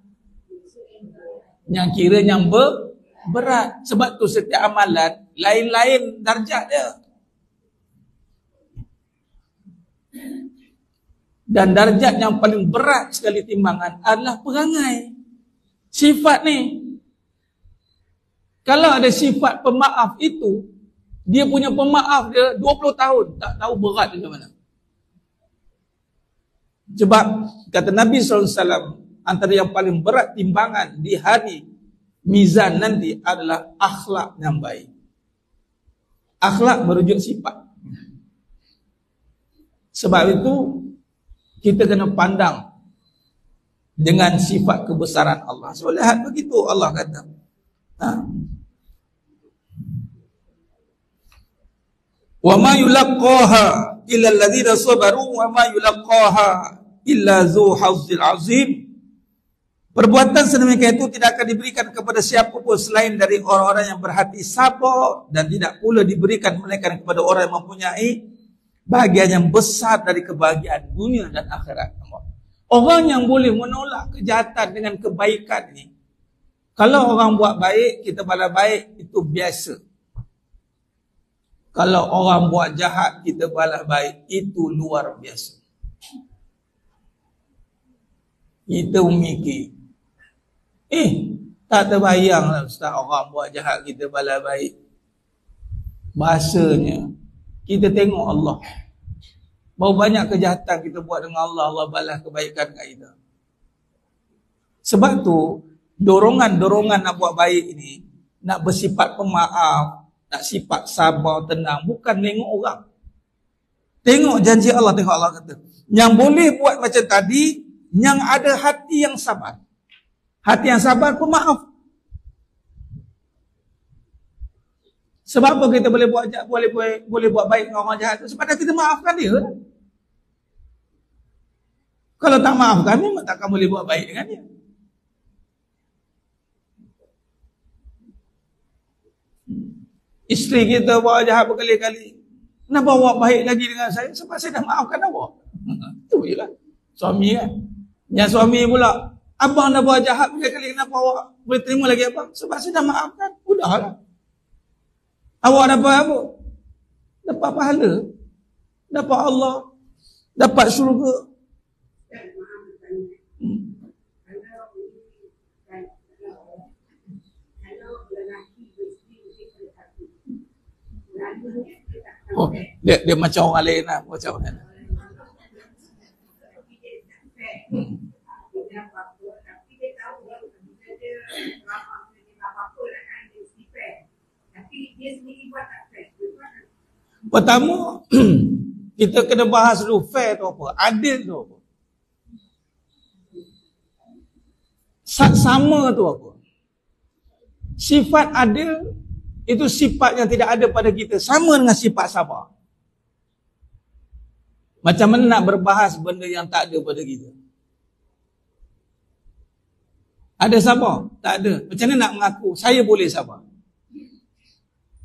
Yang kira yang berat. Sebab tu setiap amalan lain-lain darjat dia. Dan darjat yang paling berat sekali timbangan adalah perangai. Sifat ni. Kalau ada sifat pemaaf itu, dia punya pemaaf dia 20 tahun. Tak tahu berat macam mana. Sebab kata Nabi SAW, antara yang paling berat timbangan di hari mizan nanti adalah akhlak yang baik. Akhlak merujuk sifat. Sebab itu kita kena pandang dengan sifat kebesaran Allah. So lihat begitu Allah kata. Wa ma yulaqqaha illa alladhina sabaru wa ma yulaqqaha illa zu hazzil azim. Perbuatan sedemikian itu tidak akan diberikan kepada siapa pun selain dari orang-orang yang berhati sabar, dan tidak pula diberikan melainkan kepada orang yang mempunyai bahagian yang besar dari kebahagiaan dunia dan akhirat. Orang yang boleh menolak kejahatan dengan kebaikan ni, kalau orang buat baik, kita balas baik, itu biasa. Kalau orang buat jahat, kita balas baik, itu luar biasa. Kita memikir, tak terbayang lah Ustaz, orang buat jahat kita balas baik. Bahasanya, kita tengok Allah. Berapa banyak kejahatan kita buat dengan Allah, Allah balas kebaikan kat kita. Sebab tu, dorongan-dorongan nak buat baik ini, nak bersifat pemaaf, nak sifat sabar, tenang, bukan tengok orang. Tengok janji Allah, tengok Allah kata, yang boleh buat macam tadi, yang ada hati yang sabar. Hati yang sabar, pemaaf. Sebab apa kita boleh buat baik dengan orang jahat tu? Sebab kita maafkan dia. Kalau tak maafkan, memang takkan boleh buat baik dengan dia. Isteri kita buat jahat berkali-kali, kenapa awak baik lagi dengan saya? Sebab saya dah maafkan awak. Itu je lah. Suami kan. Yang suami pula, abang dah buat jahat berkali-kali, kenapa awak boleh terima lagi abang? Sebab saya dah maafkan. Udahlah. Awak dapat apa? Dapat pahala. Dapat Allah. Dapat syurga. Oh, dia macam orang lain lah. Macam mana? Pertama, kita kena bahas dulu fair tu apa, adil tu apa. Sama tu apa. Sifat adil itu sifat yang tidak ada pada kita, sama dengan sifat sabar. Macam mana nak berbahas benda yang tak ada pada kita? Ada sabar? Tak ada. Macam mana nak mengaku saya boleh sabar?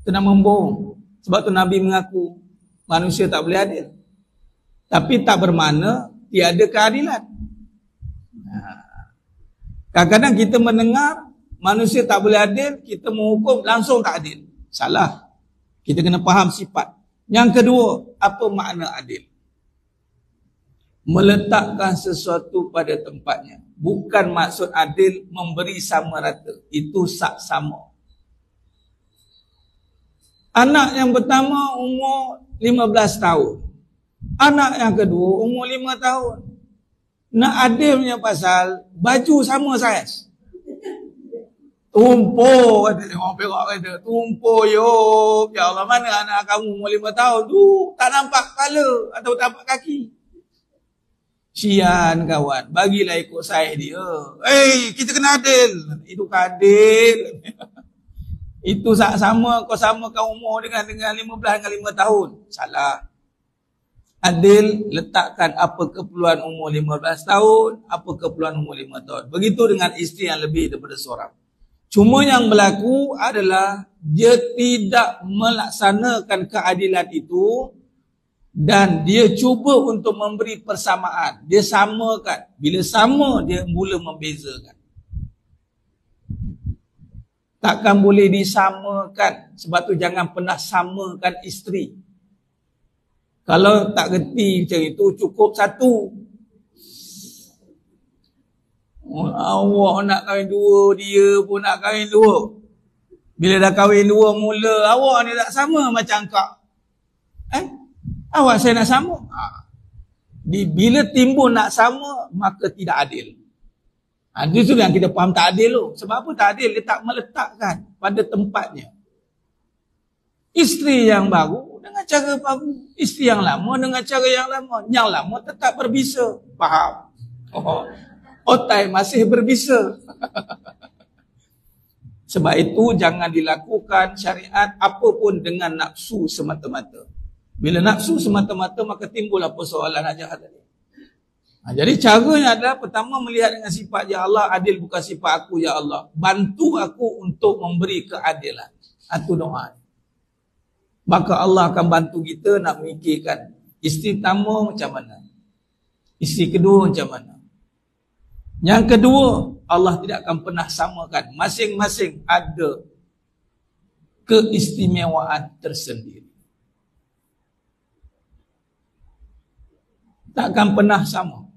Kena membohong. Sebab tu Nabi mengaku manusia tak boleh adil. Tapi tak bermakna tiada keadilan. Kadang-kadang kita mendengar manusia tak boleh adil, kita menghukum langsung tak adil. Salah. Kita kena faham sifat. Yang kedua, apa makna adil? Meletakkan sesuatu pada tempatnya. Bukan maksud adil memberi sama rata. Itu sama. Anak yang pertama umur 15 tahun. Anak yang kedua umur 5 tahun. Nak adilnya pasal baju sama saiz. Tumpul kata orang Perak kata, tumpul yo. Ya Allah, mana anak kamu umur 5 tahun tu tak nampak kepala atau tak nampak kaki. Sian kawan, bagilah ikut saiz dia. Kita kena adil. Itu adil. Itu sama, kau samakan umur dengan 15 dengan 5 tahun. Salah. Adil, letakkan apa keperluan umur 15 tahun, apa keperluan umur 5 tahun. Begitu dengan isteri yang lebih daripada seorang. Cuma yang berlaku adalah dia tidak melaksanakan keadilan itu dan dia cuba untuk memberi persamaan. Dia samakan. Bila sama, dia mula membezakan. Takkan boleh disamakan. Sebab tu jangan pernah samakan isteri. Kalau tak gerti macam itu, cukup satu. Awak nak kahwin dua, dia pun nak kahwin dua. Bila dah kahwin dua mula, awak ni tak sama macam kak. Awak saya nak sama. Bila timbul nak sama, maka tidak adil. Itu yang kita faham tak adil tu. Sebab apa tak adil? Dia tak meletakkan pada tempatnya. Isteri yang baru dengan cara baru. Isteri yang lama dengan cara yang lama. Yang lama tetap berbisa. Faham? Otai masih berbisa. Sebab itu jangan dilakukan syariat apapun dengan nafsu semata-mata. Bila nafsu semata-mata maka timbullah persoalan jahat tadi. Jadi caranya adalah pertama melihat dengan sifat ya Allah, adil bukan sifat aku ya Allah. Bantu aku untuk memberi keadilan. Itu doa. Maka Allah akan bantu kita nak memikirkan isteri pertama macam mana, isteri kedua macam mana. Yang kedua, Allah tidak akan pernah samakan. Masing-masing ada keistimewaan tersendiri. Takkan pernah sama.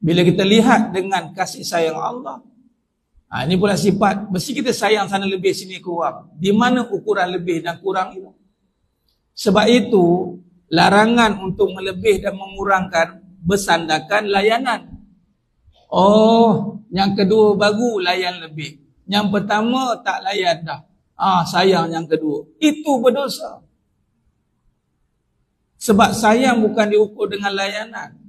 Bila kita lihat dengan kasih sayang Allah, ini pula sifat, mesti kita sayang sana lebih sini kurang. Di mana ukuran lebih dan kurang itu? Sebab itu, larangan untuk melebih dan mengurangkan bersandarkan layanan. Yang kedua baru layan lebih. Yang pertama tak layan dah. Sayang yang kedua. Itu berdosa. Sebab sayang bukan diukur dengan layanan.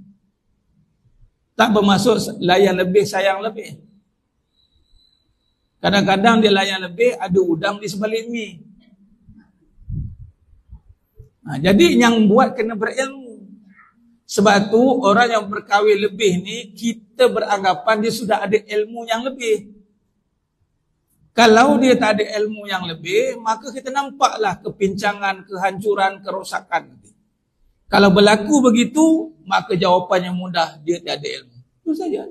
Tak bermaksud layan lebih, sayang lebih. Kadang-kadang dia layan lebih, ada udang di sebalik mi. Jadi yang buat kena berilmu. Sebab tu orang yang berkahwin lebih ni, kita beranggapan dia sudah ada ilmu yang lebih. Kalau dia tak ada ilmu yang lebih, maka kita nampaklah kepincangan, kehancuran, kerosakan. Kalau berlaku begitu, maka jawapannya mudah, dia tak ada ilmu. Itu saja.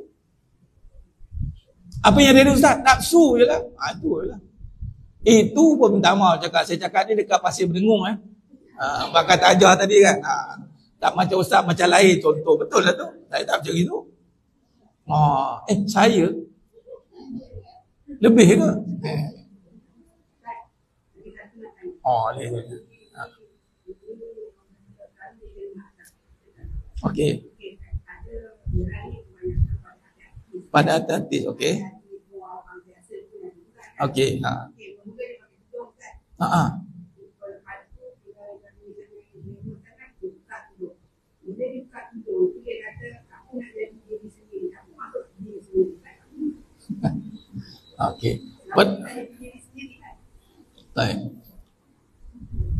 Apa yang dia ada Ustaz? Nafsu je lah. Itu je lah. Itu pun minta maaf cakap. Saya cakap ni dekat Pasir Berdengung. Bakal tak ajar tadi kan. Tak macam Ustaz, macam lain contoh. Betul lah tu. Saya tak macam itu. Saya lebih ke? Okey. Pada hati, okey. Okey. Ha. Ha. Okey. Baik.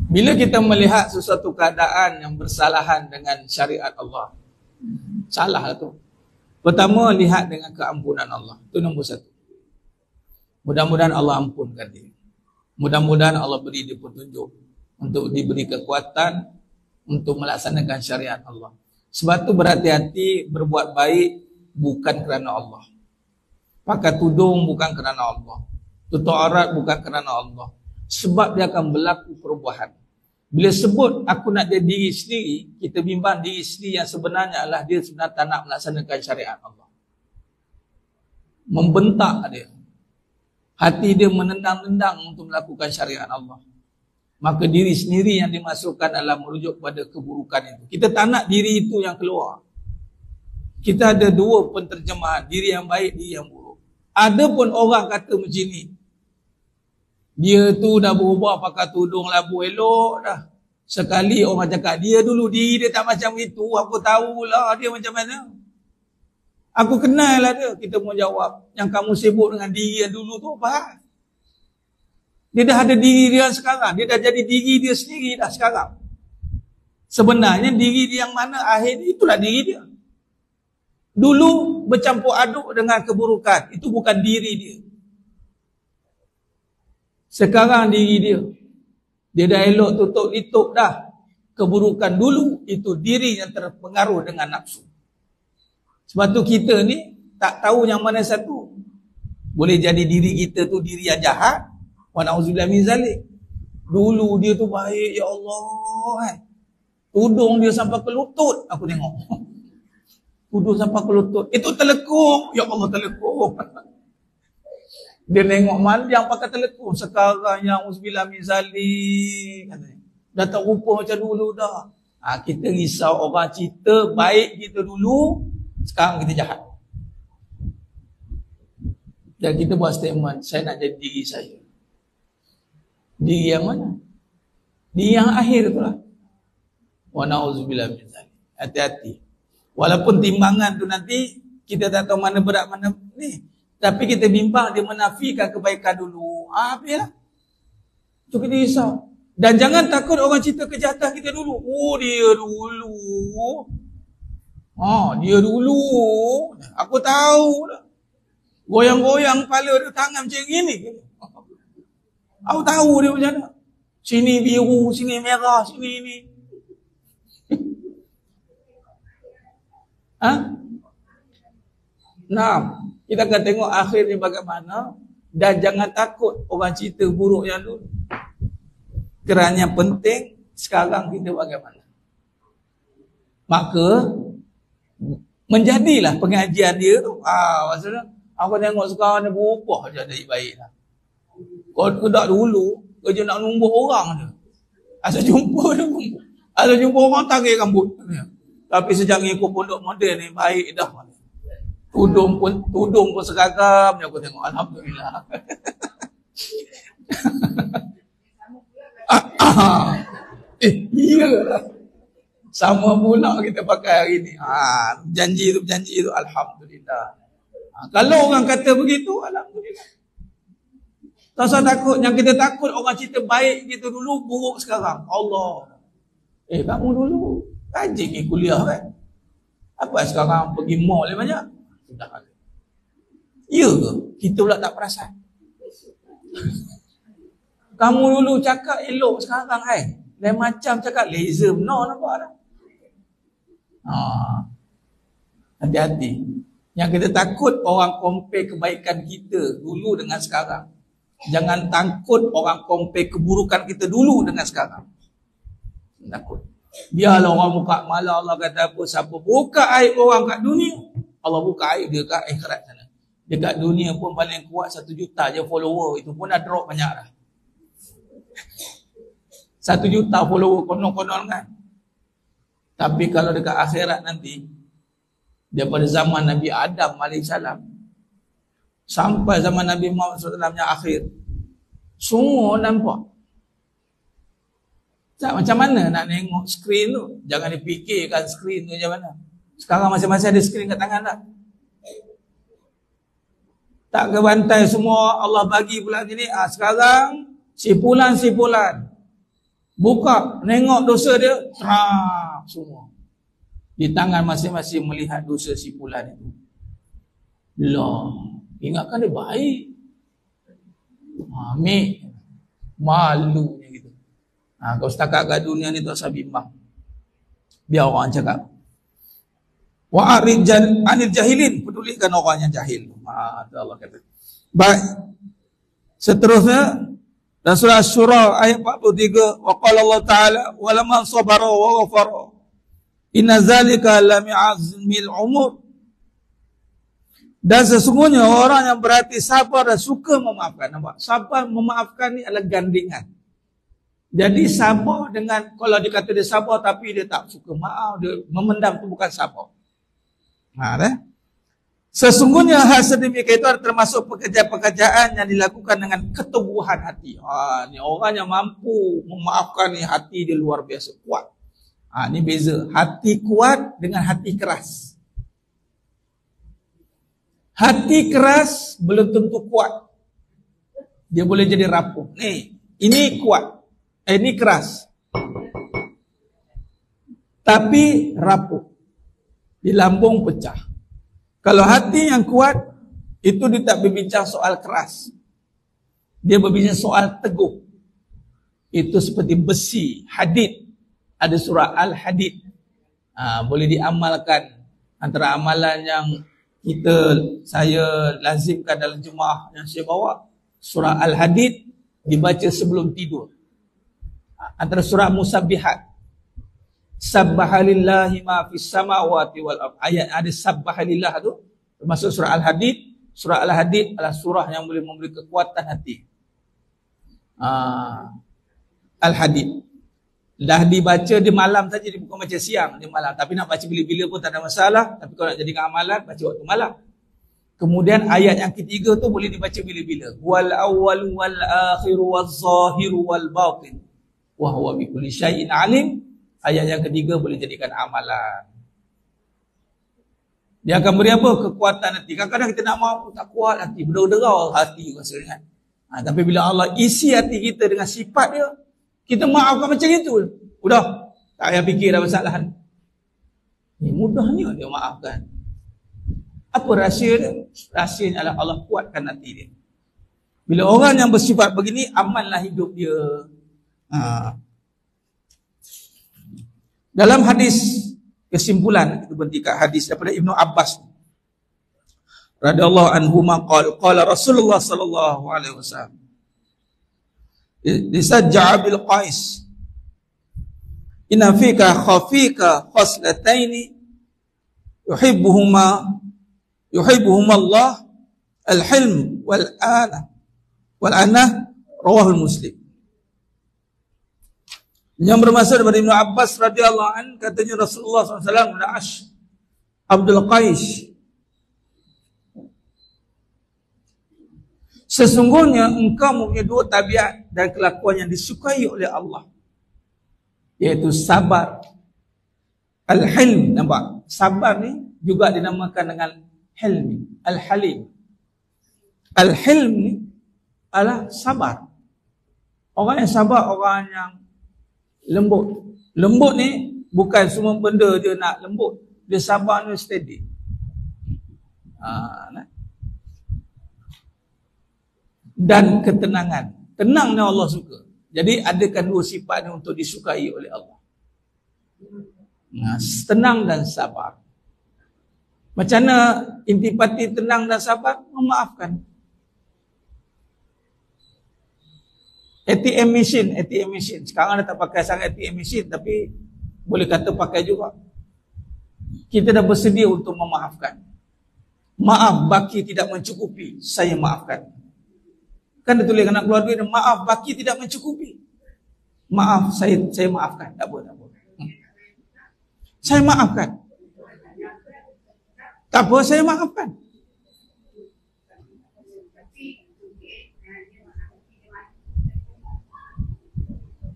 Bila kita melihat sesuatu keadaan yang bersalahan dengan syariat Allah, salah lah tu. Pertama, lihat dengan keampunan Allah. Itu nombor satu. Mudah-mudahan Allah ampunkan dia. Mudah-mudahan Allah beri dia petunjuk untuk diberi kekuatan untuk melaksanakan syariat Allah. Sebab tu berhati-hati berbuat baik bukan kerana Allah. Pakai tudung bukan kerana Allah. Tutup aurat bukan kerana Allah. Sebab dia akan berlaku perubahan. Bila sebut aku nak jadi diri sendiri, kita bimbang diri sendiri yang sebenarnya adalah dia sebenarnya tak nak melaksanakan syariat Allah. Membentak dia. Hati dia menendang-nendang untuk melakukan syariat Allah. Maka diri sendiri yang dimasukkan adalah merujuk kepada keburukan itu. Kita tak nak diri itu yang keluar. Kita ada dua penterjemahan, diri yang baik, diri yang buruk. Ada pun orang kata macam ni, dia tu dah berubah pakai tudung labu elok dah. Sekali orang cakap dia dulu diri dia tak macam itu, aku tahulah dia macam mana. Aku kenal lah dia. Kita mau jawab, yang kamu sibuk dengan diri yang dulu tu apa? Dia dah ada diri dia sekarang. Dia dah jadi diri dia sendiri dah sekarang. Sebenarnya diri dia yang mana akhir itulah diri dia. Dulu bercampur aduk dengan keburukan, itu bukan diri dia. Sekarang diri dia, dia dah elok tutup litup dah. Keburukan dulu itu diri yang terpengaruh dengan nafsu. Sebab tu kita ni tak tahu yang mana satu. Boleh jadi diri kita tu diri yang jahat. Wa na'udzubillah min zalik. Dulu dia tu baik, ya Allah. Tudung dia sampai ke lutut, aku tengok. Tudung sampai ke lutut. Itu telekung, ya Allah telekung. Dia tengok mandiang pakai telekung. Sekarang yang uzbillah min zalik. Dah tak rupa macam dulu dah. Kita risau orang cerita baik kita dulu, sekarang kita jahat. Dan kita buat statement, saya nak jadi diri saya. Diri yang mana? Diri yang akhir tu lah. Wa na'udzubillah min zalik. Hati-hati. Walaupun timbangan tu nanti kita tak tahu mana berat mana ni. Tapi kita bimbang dia menafikan kebaikan dulu. Biarlah. Itu kita risau. Dan jangan takut orang cerita kejahatan kita dulu. Oh, dia dulu. Dia dulu. Aku tahu dah. Goyang-goyang kepala dia tangan macam ni. Aku tahu dia macam mana. Sini biru, sini merah, sini ni. Nah, kita akan tengok akhirnya bagaimana. Dan jangan takut orang cerita buruk yang dulu. Kerana yang penting sekarang kita bagaimana. Maka menjadilah pengajian dia tu. Maksudnya aku tengok sekarang dia berubah je dari baik lah. Kalau tak dulu kerja nak nombor orang je. Asal jumpa dia nombor. Asal jumpa orang tarik rambut. Tapi sejak ikut pondok model ni baik dah. Tudung pun seragam aku tengok. Alhamdulillah. Iya lah. Sama pula kita pakai hari ni. Janji tu alhamdulillah. Kalau orang kata begitu, alhamdulillah. Tak usah takut. Yang kita takut orang cerita baik kita dulu, buruk sekarang. Allah. Kamu dulu rajin pergi kuliah kan? Apa sekarang pergi mall banyak? Sudah ada. Ya ke? Kita pula tak perasan. Kamu dulu cakap elok sekarang lain macam cakap laser benar nampak dah. Hati-hati. Yang kita takut orang compare kebaikan kita dulu dengan sekarang. Jangan takut orang compare keburukan kita dulu dengan sekarang. Takut. Biarlah orang buka malah Allah kata apa, siapa buka aib orang kat dunia, Allah buka aib dia kat akhirat sana. Dekat dunia pun paling kuat 1 juta je follower, itu pun dah drop banyak dah. 1 juta follower konon-konon kan. Tapi kalau dekat akhirat nanti, daripada zaman Nabi Adam AS sampai zaman Nabi Muhammad SAW yang akhir, semua nampak. Tak, macam mana nak tengok skrin tu? Jangan dipikirkan skrin tu macam mana. Sekarang masing-masing ada skrin kat tangan tak? Tak ke bantai semua Allah bagi pula ni. Sekarang simpulan. Buka, nengok dosa dia, terang semua. Di tangan masing-masing melihat dosa simpulan itu. Lah, ingatkan dia baik. Ambil malunya gitu. Kalau setakat kat dunia ni tak usah bimbang. Biar orang cakap. Wa arijal anil jahilin, pedulikan orang yang jahil. Allah kata. Baik. Seterusnya dalam surah Asy-Syura ayat 43, wa qala Allah Taala wa laman sabara wa ghafara inna zalika lami'azmil umur. Dan sesungguhnya orang yang berhati sabar dan suka memaafkan. Nampak? Sabar memaafkan ni adalah gandingan. Jadi sabar dengan, kalau dia kata dia sabar tapi dia tak suka maaf, dia memendam, itu bukan sabar. Sesungguhnya hal sedemikian itu termasuk pekerjaan-pekerjaan yang dilakukan dengan keteguhan hati. Ni orang yang mampu memaafkan ni, hati dia luar biasa kuat. Ni beza hati kuat dengan hati keras. Hati keras belum tentu kuat. Dia boleh jadi rapuh. Ini kuat. Ini keras. Tapi rapuh. Di lambung pecah. Kalau hati yang kuat, itu dia tak berbincang soal keras. Dia berbincang soal teguh. Itu seperti besi, hadid. Ada surah Al-Hadid. Boleh diamalkan. Antara amalan yang saya lazimkan dalam jemaah yang saya bawa, surah Al-Hadid dibaca sebelum tidur. Antara surah Musabbihat. Sabbahalillahi ma fis samawati wal ardh. Ayat ada sabbahalillah tu termasuk surah Al-Hadid. Surah Al-Hadid adalah surah yang boleh memberi kekuatan hati. Al-Hadid dah dibaca di malam saja, dia bukan baca siang, di malam. Tapi nak baca bila-bila pun tak ada masalah. Tapi kalau nak jadikan amalan, baca waktu malam. Kemudian ayat yang ketiga tu boleh dibaca bila-bila. Wal awwalu wal akhiru wal zahiru wal batin wa huwa bi kulli syai'in alim. Ayat yang ketiga boleh jadikan amalan. Dia akan beri apa? Kekuatan hati. Kadang-kadang kita nak maaf tak kuat hati, berderau hati rasanya. Tapi bila Allah isi hati kita dengan sifat dia, kita maafkan macam itu. Udah, tak payah fikir dah masalah. Ni mudahnya dia maafkan. Apa rahsia dia? Rahsianya adalah Allah kuatkan hati dia. Bila orang yang bersifat begini, amanlah hidup dia. Dalam hadis kesimpulan, kita berhenti kat hadis daripada Ibnu Abbas radhiyallahu anhuma qala Rasulullah sallallahu alaihi wasallam disajja'a bil qais inna fika khafika khaslataini yuhibbuhuma Allah al-hilm wal ana rawahul Muslim. Yang bermaksud daripada Ibnu Abbas radhiyallahu an, katanya Rasulullah SAW Na'ash Abdul Qais, sesungguhnya engkau mempunyai dua tabiat dan kelakuan yang disukai oleh Allah, yaitu sabar. Al-hilm, nampak? Sabar ni juga dinamakan dengan hilmi, al-halim. Al-hilm ni adalah sabar. Orang yang sabar, orang yang lembut. Lembut ni bukan semua benda dia nak lembut. Dia sabar ni steady. Dan ketenangan. Tenang ni Allah suka. Jadi adakan dua sifat ni untuk disukai oleh Allah. Tenang dan sabar. Macam mana intipati tenang dan sabar? Memaafkan. ATM machine. Sekarang dah tak pakai sangat ATM machine, tapi boleh kata pakai juga. Kita dah bersedia untuk memaafkan. Maaf baki tidak mencukupi, saya maafkan. Kan dia tulis nak keluar duit, maaf baki tidak mencukupi. Maaf, saya maafkan. Tak apa. Saya maafkan. Tak apa, saya maafkan.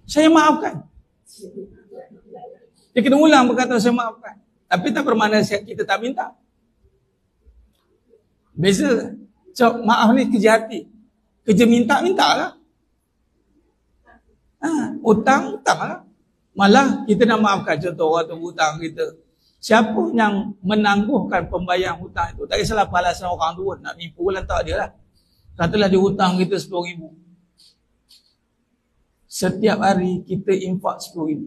Saya maafkan. Dia kena ulang berkata saya maafkan. Tapi tak bermakna kita tak minta. Biasa maaf ni kerja hati. Kerja minta lah. Hutang lah. Malah kita nak maafkan. Contoh orang tu hutang kita. Siapa yang menangguhkan pembayaran hutang itu? Tak kisahlah alasan orang tu nak nipu lantak dia lah. Katalah dia hutang kita RM10,000. Setiap hari kita infak RM10,000.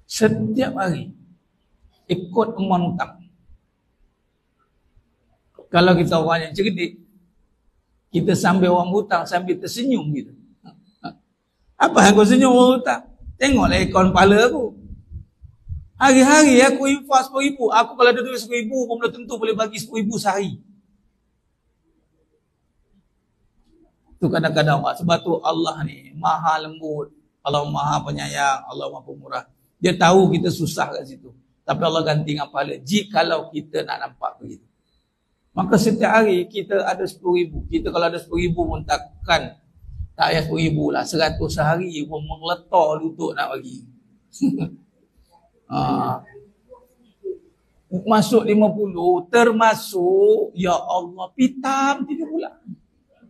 Setiap hari ikut amount hutang. Kalau kita orang yang cerdik, kita sambil orang hutang sambil tersenyum gitu. Apa yang kau senyum orang hutang? Tengoklah akaun kepala aku. Hari-hari aku infak RM10,000. Aku kalau ada duit RM10,000 pun belum tentu boleh bagi RM10,000 sehari. Itu kadang-kadang sebab tu Allah ni maha lembut, Allah maha penyayang, Allah maha pemurah. Dia tahu kita susah kat situ. Tapi Allah ganti dengan pahala jikalau kita nak nampak begitu. Maka setiap hari kita ada RM10,000. Kita kalau ada RM10,000 pun takkan tak payah RM10,000 lah. 100 sehari pun mengletar lutut nak bagi. Masuk 50 termasuk ya Allah pitam 3 bulan.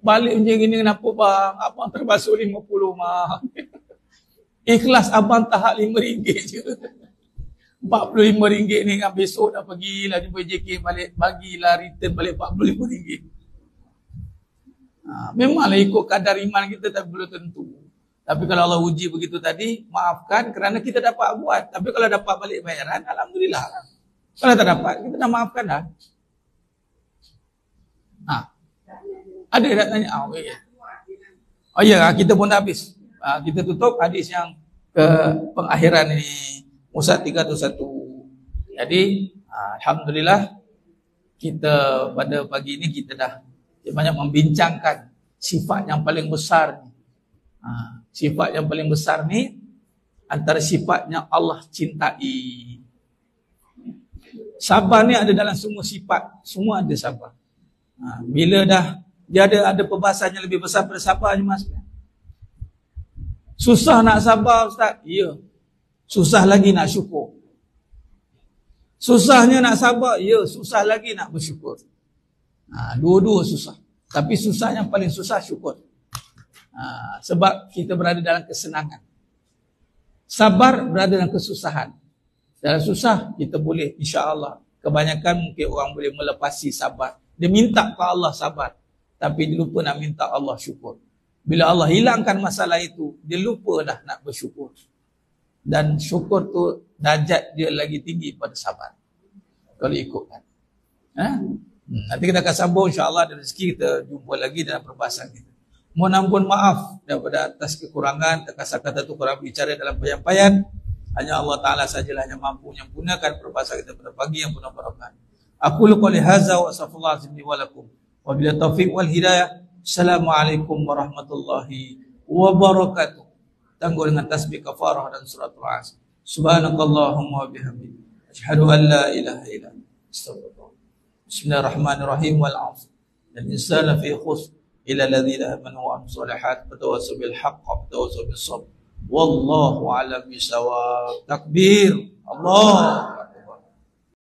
Balik macam gini kenapa bang? Abang termasuk 50 mah. Ikhlas abang tahap RM5 je. RM45 ni kan besok dah pergilah jumpa JK balik, bagilah return balik RM45. Memanglah ikut kadar iman kita tapi belum tentu. Tapi kalau Allah uji begitu tadi, maafkan kerana kita dapat buat. Tapi kalau dapat balik bayaran, alhamdulillah. Kalau tak dapat, kita dah maafkan dah. Ada yang nak tanya? Oh ya, kita pun dah habis. Kita tutup hadis yang ke pengakhiran ini. Musa 301. Jadi, alhamdulillah, kita pada pagi ini kita dah banyak membincangkan sifat yang paling besar ni. Sifat yang paling besar ni antara sifatnya Allah cintai. Sabar ni ada dalam semua sifat, semua ada sabar. Bila dah dia ada perbahasan yang lebih besar daripada sabar je mas. Susah nak sabar ustaz? Ya. Susah lagi nak syukur. Susahnya nak sabar? Ya. Susah lagi nak bersyukur. Dua-dua susah. Tapi susah yang paling susah syukur. Sebab kita berada dalam kesenangan. Sabar berada dalam kesusahan. Dalam susah kita boleh insya-Allah. Kebanyakan mungkin orang boleh melepasi sabar. Dia minta ke Allah sabar, tapi dia lupa nak minta Allah syukur. Bila Allah hilangkan masalah itu, dia lupa dah nak bersyukur. Dan syukur tu darjat dia lagi tinggi pada sabar. Kalau ikutkan. Nanti kita akan sambung insya-Allah, ada rezeki kita jumpa lagi dalam perbahasan kita. Mohon ampun maaf daripada atas kekurangan, terkasar kata tu kurang bicara dalam penyampaian. Hanya Allah Ta'ala sajalah yang mampu menyempurnakan perbahasan kita pada pagi yang penuh barakah. Aku qouli hadza wa astaghfirullah li wa lakum. Wa bila taufiq wal hidayah. Assalamualaikum warahmatullahi wabarakatuh. Tangguh dengan tasbih kafarah dan suratul As. Subhanakallahumma wa bihamdika asyhadu an la ilaha illa anta astaghfiruka. Bismillahirrahmanirrahim wal 'asr. Al insana fi khusr ila alladhina amanu wa amilus solihat wa tawassaw bil haqq wa tawassaw bis sabr. Wallahu a'lam bisawab. Takbir. Allah